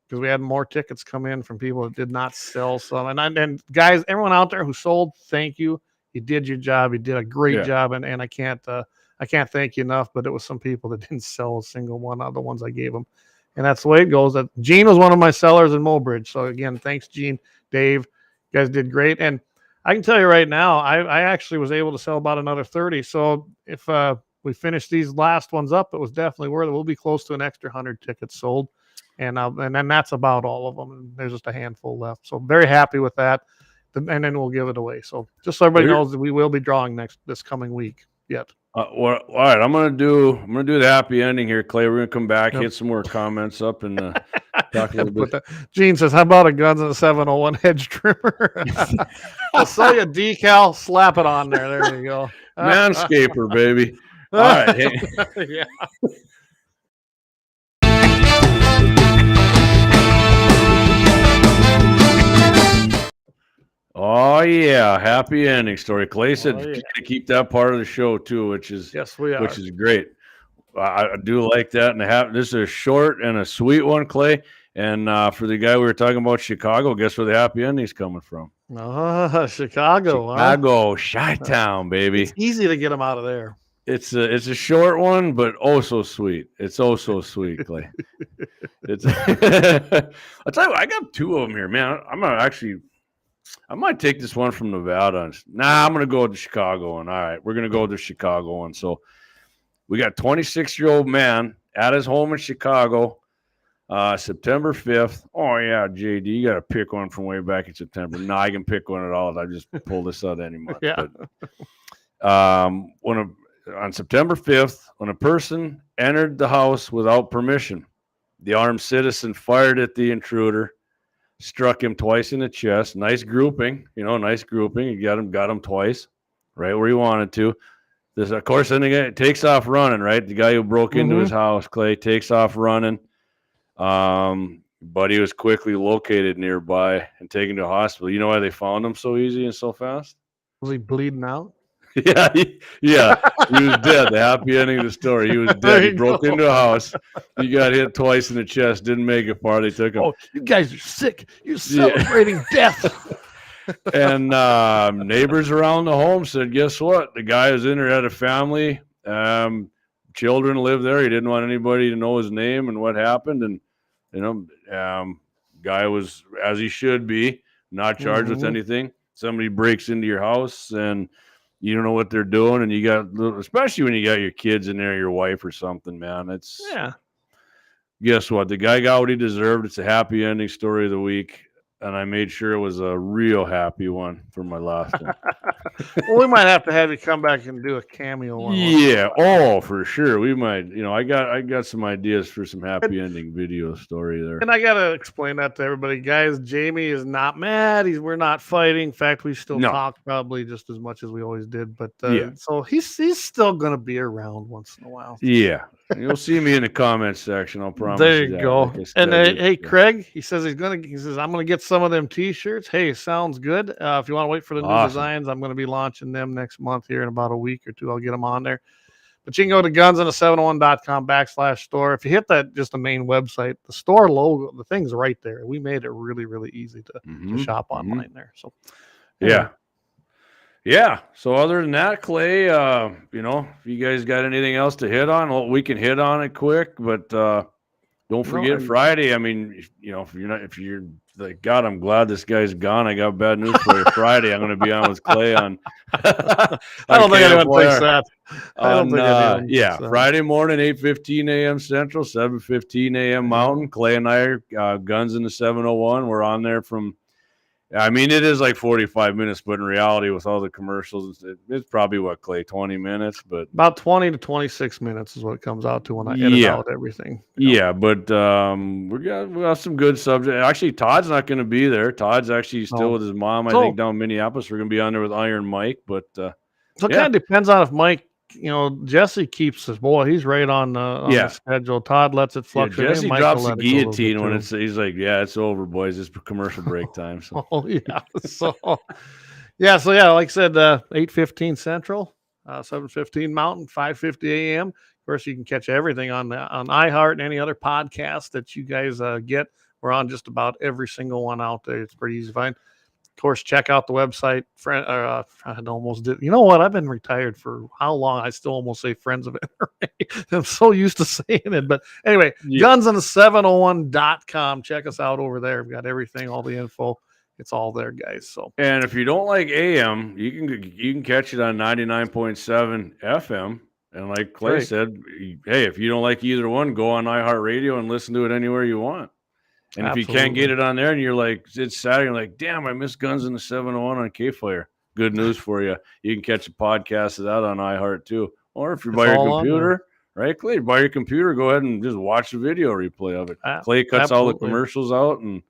because we had more tickets come in from people that did not sell some. And guys, everyone out there who sold, thank you. You did your job. You did a great job, and I can't thank you enough. But it was some people that didn't sell a single one out of the ones I gave them, and that's the way it goes. That Gene was one of my sellers in Mobridge. So again, thanks, Gene, Dave. You guys did great, and I can tell you right now, I actually was able to sell about another 30. So if we finish these last ones up, it was definitely worth it. We'll be close to an extra 100 tickets sold, and then that's about all of them. And there's just a handful left. So very happy with that. And then we'll give it away. So just so everybody knows that we will be drawing this coming week yet. All right, I'm gonna do the happy ending here, Clay. We're gonna come back, hit some more comments up, and talk a little bit. Gene says, "How about a Gun-701 hedge trimmer? I'll sell you a decal. Slap it on there. There you go. Manscaper, baby. All right, yeah." Oh yeah, happy ending story. Clay said to keep that part of the show too, which is which is great. I do like that, and this is a short and a sweet one, Clay. And for the guy we were talking about, Chicago, guess where the happy ending's coming from? Chicago, Chi-Town, baby. It's easy to get them out of there. It's a short one, but oh so sweet. It's oh so sweet, Clay. It's I'll tell you what, I got 2 of them here, man. I might take this one from Nevada. I'm going to go with the Chicago one. All right, we're going to go with the Chicago one. So We got 26-year-old man at his home in Chicago, September 5th. Oh, yeah, JD, you got to pick one from way back in September. No, I can pick one at all. I just pull this out any month. Yeah. But on September 5th, when a person entered the house without permission, the armed citizen fired at the intruder, struck him twice in the chest. Nice grouping, nice grouping. You got him twice, right where he wanted to. This, of course, then again, it takes off running, right? The guy who broke into his house, Clay, takes off running. But he was quickly located nearby and taken to a hospital. You know why they found him so easy and so fast? Was he bleeding out? Yeah, he was dead. The happy ending of the story. He was dead. He broke into a house. He got hit twice in the chest. Didn't make it far. They took him. Oh, you guys are sick. You're celebrating death. And neighbors around the home said, guess what? The guy was in there, had a family. Children lived there. He didn't want anybody to know his name and what happened. And, guy was, as he should be, not charged with anything. Somebody breaks into your house and you don't know what they're doing. And you got, especially when you got your kids in there, your wife or something, man. Guess what? The guy got what he deserved. It's a happy ending story of the week. And I made sure it was a real happy one for my last one. Well, we might have to have you come back and do a cameo one. Yeah. Oh, for sure. We might. I got some ideas for some happy ending video story there. And I gotta explain that to everybody, guys. Jamie is not mad. We're not fighting. In fact, we still talk probably just as much as we always did. But so he's still gonna be around once in a while. Yeah. You'll see me in the comments section. I'll promise. There you go. Like and hey, Craig, he says I'm gonna get some of them T-shirts. Hey, sounds good. If you want to wait for the new designs, I'm gonna be launching them next month here in about a week or two. I'll get them on there. But you can go to gunsand701.com/store. If you hit that, just the main website, the store logo, the thing's right there. We made it really, really easy to shop online there. So yeah. So other than that, Clay, if you guys got anything else to hit on, well, we can hit on it quick, but don't forget Friday. I mean, if you're like, God, I'm glad this guy's gone. I got bad news for you. Friday, I'm going to be on with Clay on. I don't think anyone thinks that. Friday morning, 8:15 a.m. Central, 7:15 a.m. Mountain. Clay and I are Guns in the 701. We're on there from. I mean, it is like 45 minutes, but in reality, with all the commercials, it's probably Clay, 20 minutes, but about 20 to 26 minutes is what it comes out to when I edit out everything. Yeah, but we got some good subject. Actually, Todd's not going to be there. Todd's actually still with his mom, I think, down in Minneapolis. We're going to be on there with Iron Mike, but so it kind of depends on if Mike. Jesse keeps his boy. He's right on the schedule. Todd lets it fluctuate. Jesse drops the guillotine when he's like, it's over, boys. It's commercial break time. So. Like I said, 8:15 Central, 7:15 Mountain, 5:50 a.m. Of course, you can catch everything on iHeart and any other podcast that you guys get. We're on just about every single one out there. It's pretty easy to find. Of course, check out the website. I almost did. You know what? I've been retired for how long? I still almost say Friends of NRA. I'm so used to saying it. But anyway, gunsand701.com. Check us out over there. We've got everything, all the info. It's all there, guys. So, and if you don't like AM, you can catch it on 99.7 FM. And like Clay said, hey, if you don't like either one, go on iHeartRadio and listen to it anywhere you want. And if you can't get it on there and you're like, it's Saturday, you're like, damn, I missed Guns in the 701 on KFYR. Good news for you. You can catch a podcast of that on iHeart too. Or if you're by your computer, right, Clay, by your computer, go ahead and just watch the video replay of it. Clay cuts all the commercials out and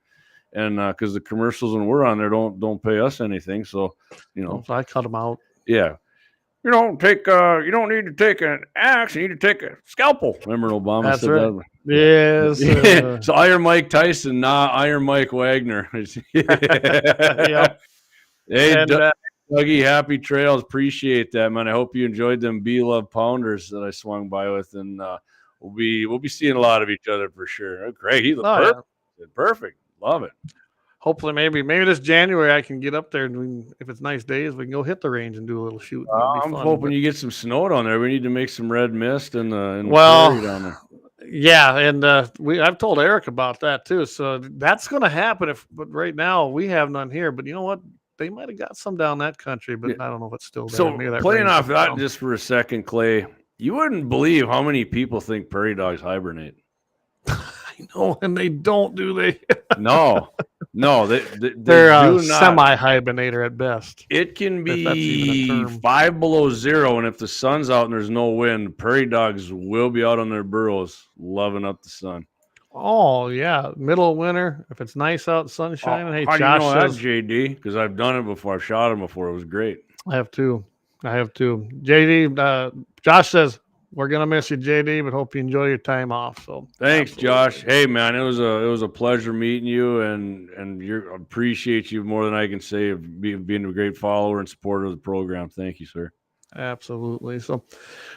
because the commercials when we're on there don't pay us anything. So, so I cut them out. Yeah. You don't need to take an axe. You need to take a scalpel. Remember Obama said that? Yes. So Iron Mike Tyson, not Iron Mike Wagner. Yep. Hey, Dougie, happy trails. Appreciate that, man. I hope you enjoyed them B-Love Pounders that I swung by with, and we'll be seeing a lot of each other for sure. Oh, Greg, he looked perfect. Yeah. Perfect. Love it. Hopefully, maybe this January I can get up there, and if it's nice days, we can go hit the range and do a little shoot. I'm hoping you get some snow down there. We need to make some red mist in the prairie down there. Yeah, and I've told Eric about that too. So that's going to happen. But right now we have none here. But you know what? They might have got some down that country, but I don't know if it's still there. So playing off that just for a second, Clay. You wouldn't believe how many people think prairie dogs hibernate. I know, and they don't, do they? No, they They're do a not. semi-hibernator at best. It can If that's even a be term. 5 below zero, and if the sun's out and there's no wind, prairie dogs will be out on their burrows, loving up the sun. Oh yeah, middle of winter. If it's nice out, sun shining. Hey, how Josh do you know says, that, JD? Because I've done it before. I've shot them before. It was great. I have two. JD, Josh says, we're gonna miss you, JD, but hope you enjoy your time off. So thanks, absolutely. Josh. Hey, man, it was a pleasure meeting you, and I appreciate you more than I can say of being a great follower and supporter of the program. Thank you, sir. Absolutely. So,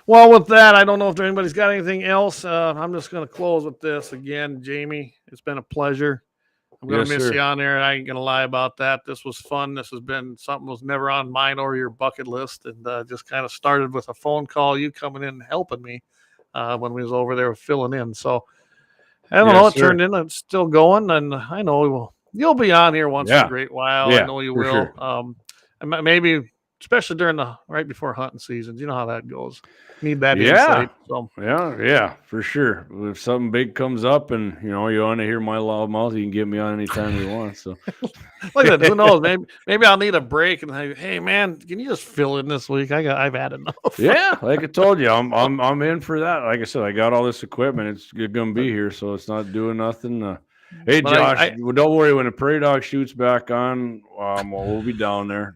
well, with that, I don't know if anybody's got anything else. I'm just going to close with this again. Jamie, it's been a pleasure. I'm going to miss you on there. I ain't going to lie about that. This was fun. This has been something that was never on mine or your bucket list. And just kind of started with a phone call, you coming in and helping me when we was over there filling in. So I don't know. It turned in. It's still going. And I know you'll be on here once in a great while. I know you will. Sure. Maybe especially during right before hunting seasons. You know how that goes. Need that insight. So. Yeah, for sure. If something big comes up and, you want to hear my loud mouth, you can get me on anytime you want. So, like that, who knows? Maybe I'll need a break and hey, man, can you just fill in this week? I've had enough. Yeah, like I told you, I'm in for that. Like I said, I got all this equipment. It's going to be here, so it's not doing nothing. Hey, Josh, don't worry. When the prairie dog shoots back on, we'll be down there.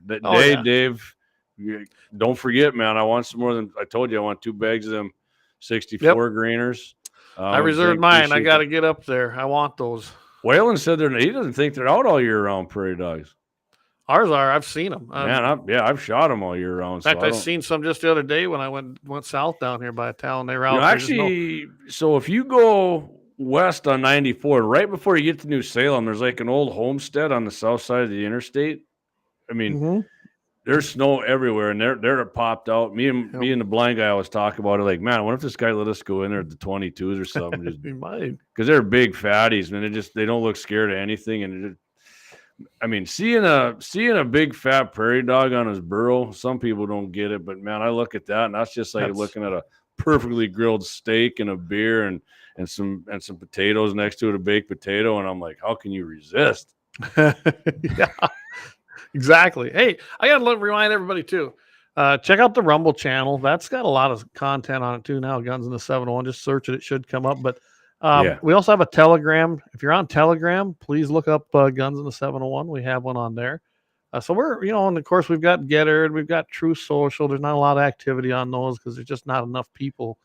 Dave. Don't forget, man. I want some more than I told you. I want 2 bags of them 64 grainers. I reserved mine. I got to get up there. I want those. Whalen said he doesn't think they're out all year round. Prairie dogs. Ours are. I've seen them. I've shot them all year round. In fact, I've seen some just the other day when I went south down here by a town. They were out there. Actually, so if you go west on 94, right before you get to New Salem, there's like an old homestead on the south side of the interstate. I mean. There's snow everywhere, and they're popped out. Me and the blind guy always talk about it. Like, man, what if this guy let us go in there at the 22s or something? Just because they're big fatties, man. They don't look scared of anything. And seeing a big fat prairie dog on his burrow, some people don't get it, but man, I look at that, and that's just like looking at a perfectly grilled steak and a beer and some potatoes next to it, a baked potato, and I'm like, how can you resist? Yeah. Exactly. Hey, I got to remind everybody too. Check out the Rumble channel. That's got a lot of content on it too now. Guns-in-the-701. Just search it. It should come up. But we also have a Telegram. If you're on Telegram, please look up Guns-in-the-701. We have one on there. So we're, and of course we've got Getter, we've got True Social. There's not a lot of activity on those because there's just not enough people.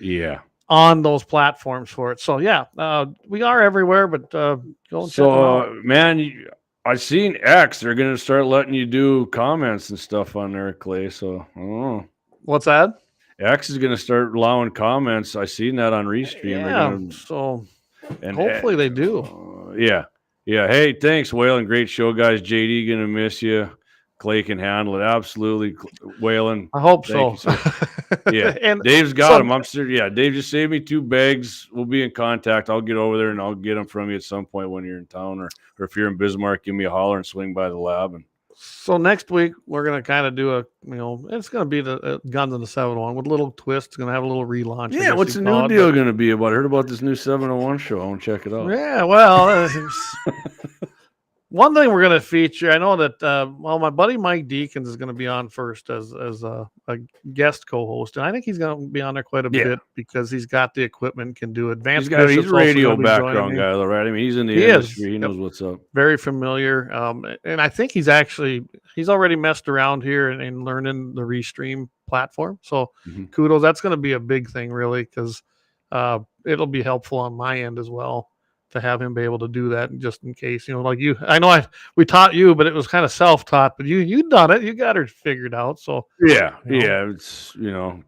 Yeah. On those platforms for it. So we are everywhere. But go and check them out. Man. I've seen X. They're going to start letting you do comments and stuff on there, Clay. So, I don't know. What's that? X is going to start allowing comments. I seen that on Restream. Hopefully they do. Yeah. Hey, thanks, Whalen. Great show, guys. JD going to miss you. Clay can handle it. Absolutely, Whalen. I hope so. Yeah, and Dave's got them. I'm serious. Yeah, Dave just saved me 2 bags. We'll be in contact. I'll get over there and I'll get them from you at some point when you're in town, or if you're in Bismarck, give me a holler and swing by the lab. And so next week we're gonna kind of do it's gonna be the Guns-in-the-701 with a little twist. It's gonna have a little relaunch. Yeah, what's the new deal gonna be about? I heard about this new 701 show. I want to check it out. Yeah, well. One thing we're going to feature, I know that, my buddy Mike Deacons is going to be on first as a guest co-host, and I think he's going to be on there quite a bit because he's got the equipment, can do advanced. He's a radio background guy, though, right? I mean, he's in the industry. He knows what's up. Very familiar, and I think he's already messed around here and learning the Restream platform. So kudos. That's going to be a big thing, really, because it'll be helpful on my end as well. To have him be able to do that, just in case, like you, I know we taught you, but it was kind of self-taught. But you done it, you got her figured out. So it's you're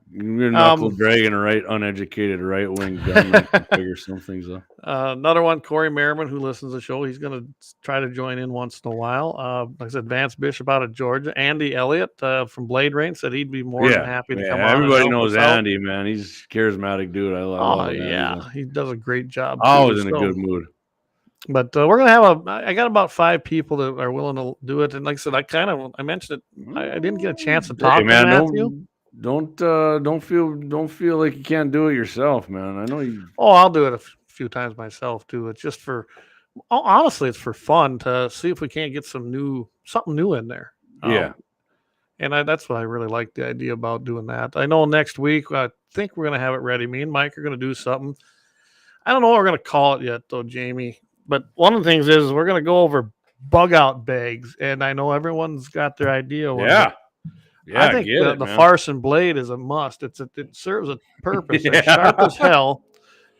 knuckle dragging a uneducated right wing gunman can figure some things out. Another one, Corey Merriman, who listens to the show, he's going to try to join in once in a while. Like I said, Vance Bishop out of Georgia, Andy Elliott from Blade Rain said he'd be more than happy to come on. Everybody knows Andy, man. He's a charismatic dude. I love him. He does a great job. Always in a good mood. But we're gonna have I got about 5 people that are willing to do it, and like I said, I mentioned it. I didn't get a chance to talk to Matthew. don't feel like you can't do it yourself, man. I know you. Oh, I'll do it a few times myself too. It's just honestly, it's for fun to see if we can't get something new in there. Yeah. And that's what I really like the idea about doing that. I know next week, I think we're going to have it ready. Me and Mike are going to do something. I don't know what we're going to call it yet, though, Jamie. But one of the things is we're going to go over bug out bags. And I know everyone's got their idea. Yeah. I think the farce and blade is a must. It serves a purpose. They're sharp as hell.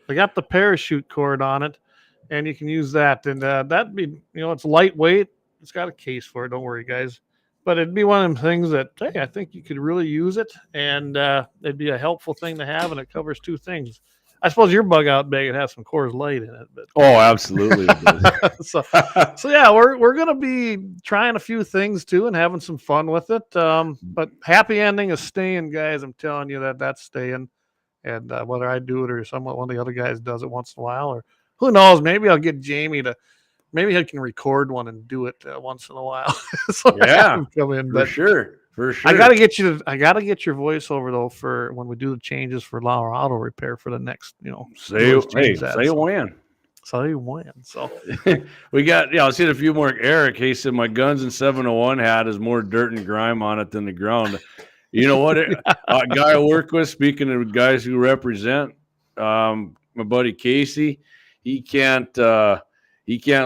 They got the parachute cord on it, and you can use that. And that'd be, it's lightweight. It's got a case for it. Don't worry, guys. But it'd be one of them things that, hey, I think you could really use it, and it'd be a helpful thing to have, and it covers two things. I suppose your bug out bag would have some Coors Light in it. But absolutely. so yeah, we're gonna be trying a few things too and having some fun with it. But happy ending is staying, guys. I'm telling you that's staying, and whether I do it or one of the other guys does it once in a while, or who knows, maybe I'll get Jamie to. Maybe I can record one and do it once in a while. So come in, for sure. I gotta get your voiceover though for when we do the changes for Lauer Auto Repair for the next, say when. So we got I'll see a few more. Eric, he said my G&The701 hat has more dirt and grime on it than the ground. You know what? A guy I work with, speaking of guys who represent, my buddy Casey, he can't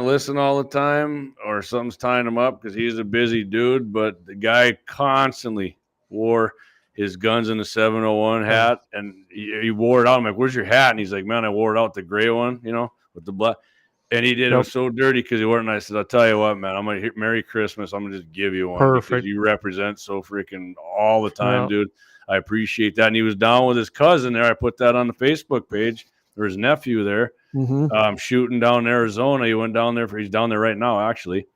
listen all the time, or something's tying him up because he's a busy dude. But the guy constantly wore his G&The701 hat, and he wore it out. I'm like, "Where's your hat?" And he's like, "Man, I wore it out, the gray one, with the black." And he did. It was so dirty because he wore it. And I said, "I'll tell you what, man. I'm gonna hit Merry Christmas. I'm gonna just give you one because you represent so freaking all the time, dude. I appreciate that." And he was down with his cousin there. I put that on the Facebook page. There was his nephew there. Shooting down in Arizona. He went down there he's down there right now, actually.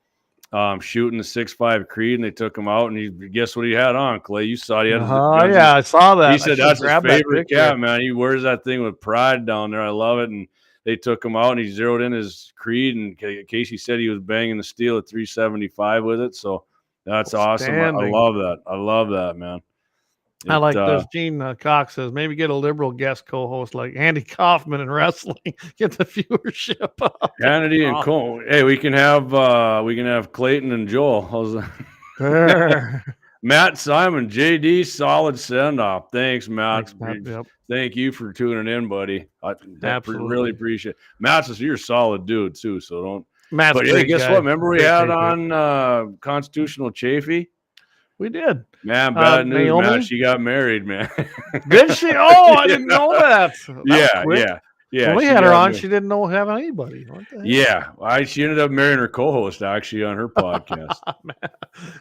Shooting the 6.5 Creed, and they took him out, and guess what he had on, Clay? You saw he had I saw that. He said that's his favorite cat, man. He wears that thing with pride down there. I love it. And they took him out, and he zeroed in his Creed, and Casey said he was banging the steel at 375 with it. So that's awesome. I love that. I love that, man. I like this. Gene Cox says maybe get a liberal guest co-host like Andy Kaufman in wrestling. Get the viewership up. Hannity and Cole. Hey, we can have Clayton and Joel. How's that? Matt Simon, JD, solid send off. Thanks, Matt. Thank you for tuning in, buddy. I really appreciate it. Matt says you're a solid dude too. So don't. Matt's but hey, guess what? Remember we had on Constitutional Chafee. We did. Man, bad news, Naomi? Man. She got married, man. Did she? Oh, I didn't know that. Yeah. When we had her on, she didn't know having anybody. Yeah. She ended up marrying her co-host, actually, on her podcast.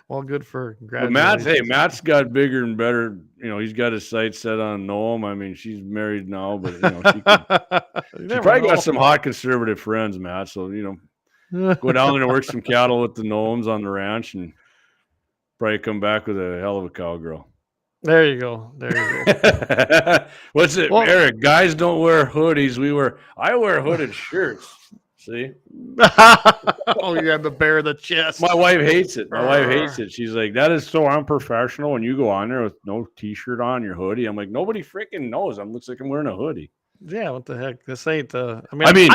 Well, good for her. But Matt's got bigger and better. He's got his sights set on Noam. I mean, she's married now, but, she probably got some hot conservative friends, Matt. So, go down there and work some cattle with the Noams on the ranch and probably come back with a hell of a cowgirl. There you go. What's it, Eric? Guys don't wear hoodies. I wear hooded shirts. See? Oh, you have to bare the chest. My wife hates it. She's like, that is so unprofessional when you go on there with no t-shirt on your hoodie. I'm like, nobody freaking knows. Looks like I'm wearing a hoodie. Yeah, what the heck? This ain't Jamie,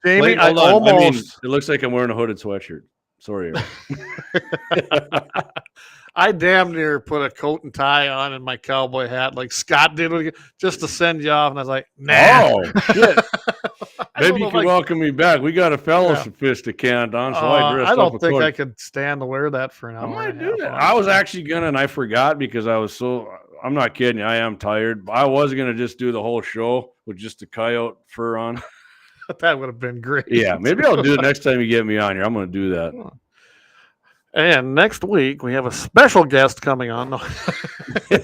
it looks like I'm wearing a hooded sweatshirt. Sorry. I damn near put a coat and tie on and my cowboy hat like Scott did just to send you off. And I was like, nah. Oh, shit. Maybe you can welcome me back. We got a fellow sophisticant on, so I dressed up. I don't think I could stand to wear that for an hour. I might do that. I was actually gonna, and I forgot because I was I'm not kidding you. I am tired. I was gonna just do the whole show with just the coyote fur on. That would have been great. Yeah, maybe I'll do it next time you get me on here. I'm going to do that. And next week, we have a special guest coming on.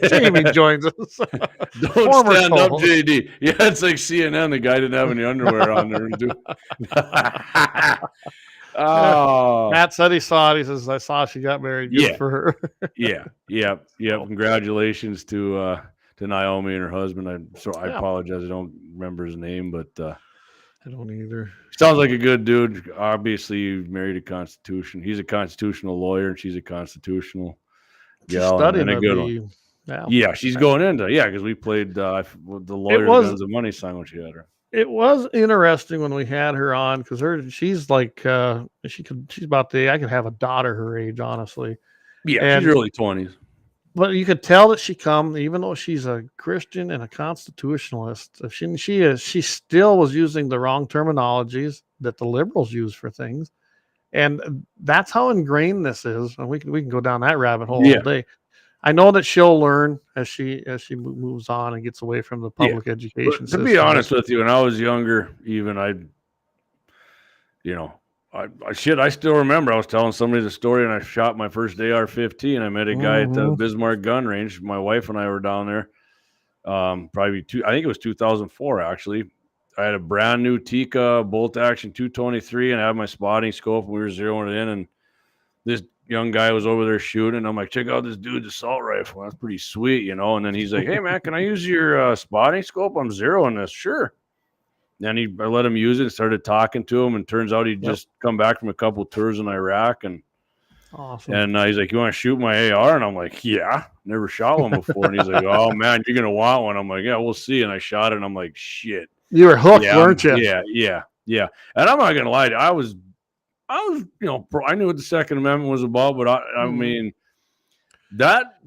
Jamie joins us. Don't stand up, JD. Yeah, it's like CNN. The guy didn't have any underwear on there. Matt said he saw it. He says, I saw she got married. Good for her. Yeah. Congratulations to Naomi and her husband. I apologize. I don't remember his name, but... I don't either. Sounds like a good dude. Obviously, you married a Constitution. He's a constitutional lawyer, and she's a constitutional gal. Studying and a good one. Yeah, she's going into because we played the Lawyer Guns and Money song when she had her. It was interesting when we had her on because she's like she's about I could have a daughter her age, honestly. Yeah, she's early 20s. But you could tell that even though she's a Christian and a constitutionalist, she still was using the wrong terminologies that the liberals use for things. And that's how ingrained this is. And we can go down that rabbit hole all day. I know that she'll learn as she moves on and gets away from the public education system. To be honest with you, when I was younger, even I still remember I was telling somebody the story, and I shot my first AR-15. I met a guy at the Bismarck gun range. My wife and I were down there. I think it was 2004 actually. I had a brand new Tika bolt action 223, and I had my spotting scope, and we were zeroing it in, and this young guy was over there shooting, and I'm like, check out this dude's assault rifle. That's pretty sweet, And then he's like, hey man, can I use your spotting scope? I'm zeroing this. Sure. Then I let him use it and started talking to him, and turns out he'd just come back from a couple tours in Iraq, and awesome. And he's like, you want to shoot my AR? And I'm like, yeah, never shot one before. And he's like, oh man, you're gonna want one. I'm like, yeah, we'll see. And I shot it, and I'm like, shit. You were hooked, weren't you? Yeah. And I'm not gonna lie to you, I was, I knew what the Second Amendment was about, but I mean,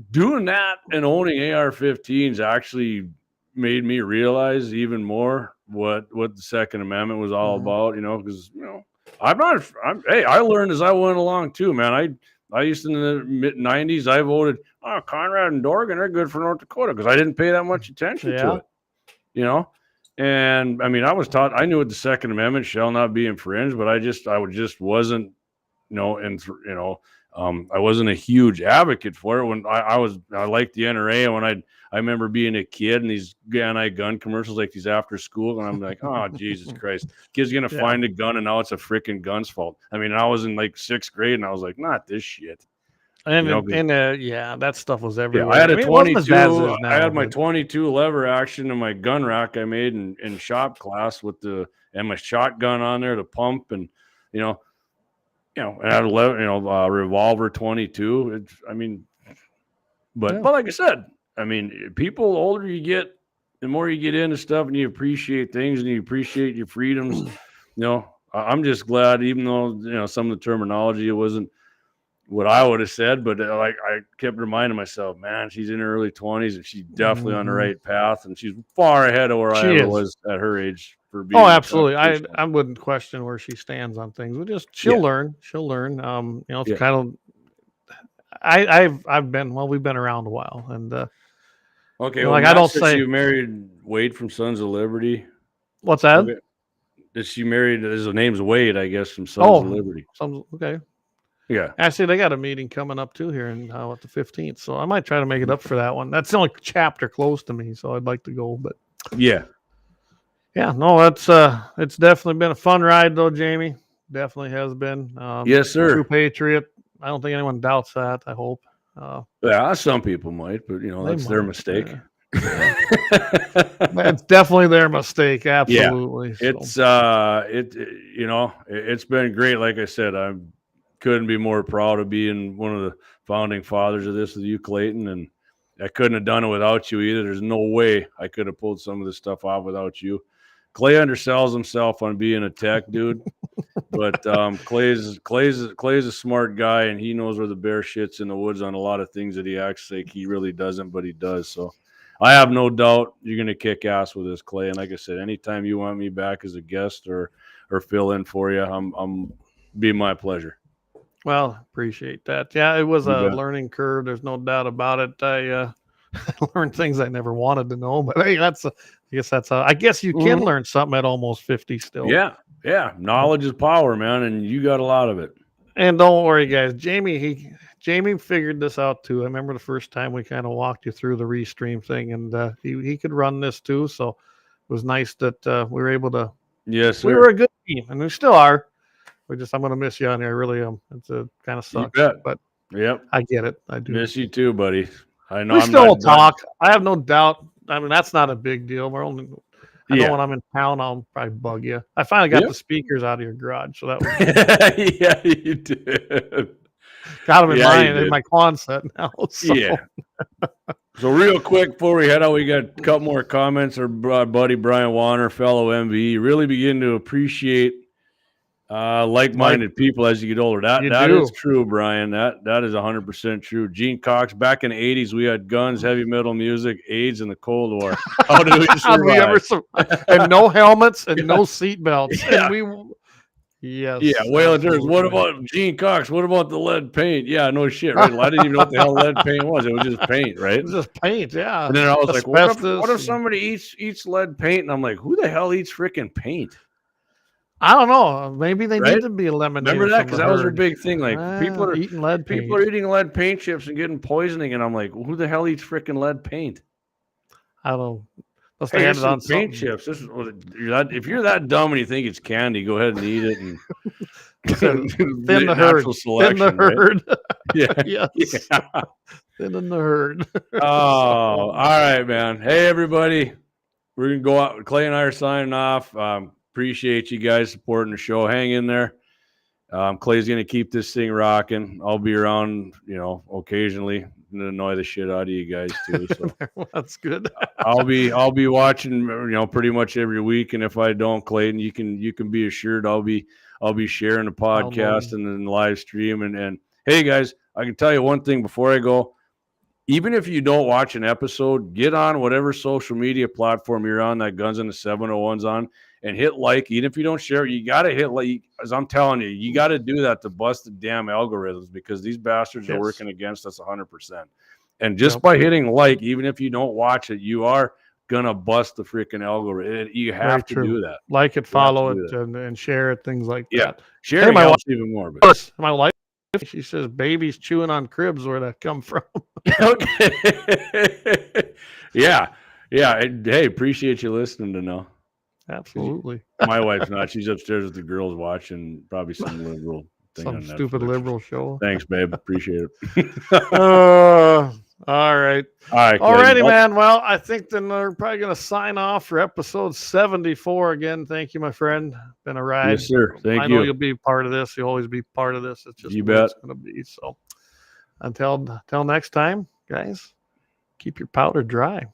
doing that and owning AR-15s actually made me realize even more what the Second Amendment was all about. Because I learned as I went along too, man. I used to, in the mid '90s, I voted Conrad and Dorgan are good for North Dakota because I didn't pay that much attention to it, And I mean, I was taught, I knew what the Second Amendment shall not be infringed, but I just wasn't, I wasn't a huge advocate for it. When I liked the NRA, and when I remember being a kid and these anti-gun commercials, like these after school, and I'm like, oh Jesus Christ, kid's gonna find a gun, and now it's a freaking gun's fault. I mean, I was in like 6th grade, and I was like, not this shit. And that stuff was everywhere. I had a 22. I had my 22 lever action in my gun rack I made in shop class and my shotgun on there, the pump, and and I had a revolver 22. But like I said, I mean, people, the older you get, the more you get into stuff, and you appreciate things, and you appreciate your freedoms. I'm just glad, even though some of the terminology, it wasn't what I would have said, but I kept reminding myself, man, she's in her early 20s, and she's definitely on the right path, and she's far ahead of where I was at her age for being. Oh, absolutely. I wouldn't question where she stands on things. She'll learn. She'll learn. It's kind of. We've been around a while, and okay. Well, I don't say you married Wade from Sons of Liberty. What's that? Okay. Is she married? His name's Wade, I guess, from Sons of Liberty. Okay. Yeah. Actually, they got a meeting coming up too here at the 15th, so I might try to make it up for that one. That's the only chapter close to me, so I'd like to go. But no, it's definitely been a fun ride though, Jamie. Definitely has been. Yes, sir. True patriot. I don't think anyone doubts that. I hope. Some people might, but that's their mistake. That's definitely their mistake. Absolutely. Yeah. It's been great. Like I said, I couldn't be more proud of being one of the founding fathers of this with you, Clayton, and I couldn't have done it without you either. There's no way I could have pulled some of this stuff off without you. Clay undersells himself on being a tech dude, but Clay's a smart guy, and he knows where the bear shits in the woods on a lot of things that he acts like he really doesn't, but he does. So I have no doubt you're going to kick ass with this, Clay. And like I said, anytime you want me back as a guest or fill in for you, I'm be my pleasure. Well, appreciate that. Yeah, it was a learning curve. There's no doubt about it. I learned things I never wanted to know, but hey, I guess you can learn something at almost 50 still. Yeah. Knowledge is power, man, and you got a lot of it. And don't worry, guys. Jamie figured this out too. I remember the first time we kind of walked you through the restream thing, and he could run this too. So it was nice that we were able to. Yes, sir. We were a good team, and we still are. I'm going to miss you on here. I really am. It's kind of sucks, but I get it. I do miss you too, buddy. I know. We still talk. I have no doubt. I mean, that's not a big deal. I know when I'm in town, I'll probably bug you. I finally got the speakers out of your garage, so that was yeah, you did. Got them in my Quonset now. So. Yeah. So real quick before we head out, we got a couple more comments. Our buddy Brian Warner, fellow MVE, really begin to appreciate like-minded people as you get older. That is true, Brian. That is 100% true. Gene Cox, back in the 80s, we had guns, heavy metal music, AIDS, and the Cold War. How did we survive? And no helmets and no seatbelts. Yeah. And yes. Yeah, Whalen Turks. What about Gene Cox? What about the lead paint? Yeah, no shit, right? I didn't even know what the hell lead paint was. It was just paint, right? It was just paint, yeah. And then I was like, what if somebody eats lead paint? And I'm like, who the hell eats freaking paint? I don't know. Maybe they need to be eliminated. Remember that? Because that was their big thing. Like people are eating lead paint. People are eating lead paint chips and getting poisoning. And I'm like, who the hell eats freaking lead paint? I don't know. Let's hey, it on paint chips. If you're that dumb and you think it's candy, go ahead and eat it. And thin the herd. Thin the herd. Right? Yeah. Yes. Yeah. Thin in the herd. Oh, all right, man. Hey, everybody. We're gonna go out. Clay and I are signing off. Appreciate you guys supporting the show. Hang in there. Clay's going to keep this thing rocking. I'll be around, occasionally and annoy the shit out of you guys too. So that's good. I'll be watching, pretty much every week. And if I don't, Clayton, you can be assured I'll be sharing the podcast and then live stream. And hey guys, I can tell you one thing before I go. Even if you don't watch an episode, get on whatever social media platform you're on that Guns-And-The-701's on and hit like. Even if you don't share it, you got to hit like. As I'm telling you, you got to do that to bust the damn algorithms because these bastards are working against us 100%. And just by hitting like, even if you don't watch it, you are going to bust the freaking algorithm. You have to do that. Like it, follow it, and share it, things like that. Yeah, share it helps even more. But my wife, she says babies chewing on cribs. Where that come from? Okay. Yeah. Hey, appreciate you listening to know. Absolutely. My wife's not. She's upstairs with the girls watching probably some liberal thing. Some stupid liberal show. Thanks, babe. Appreciate it. All right. Alrighty, man. Well, I think then we're probably going to sign off for episode 74 again. Thank you, my friend. Been a ride. Yes, sir. Thank you. I know you'll be part of this. You'll always be part of this. It's just you bet. It's going to be. So until next time, guys, keep your powder dry.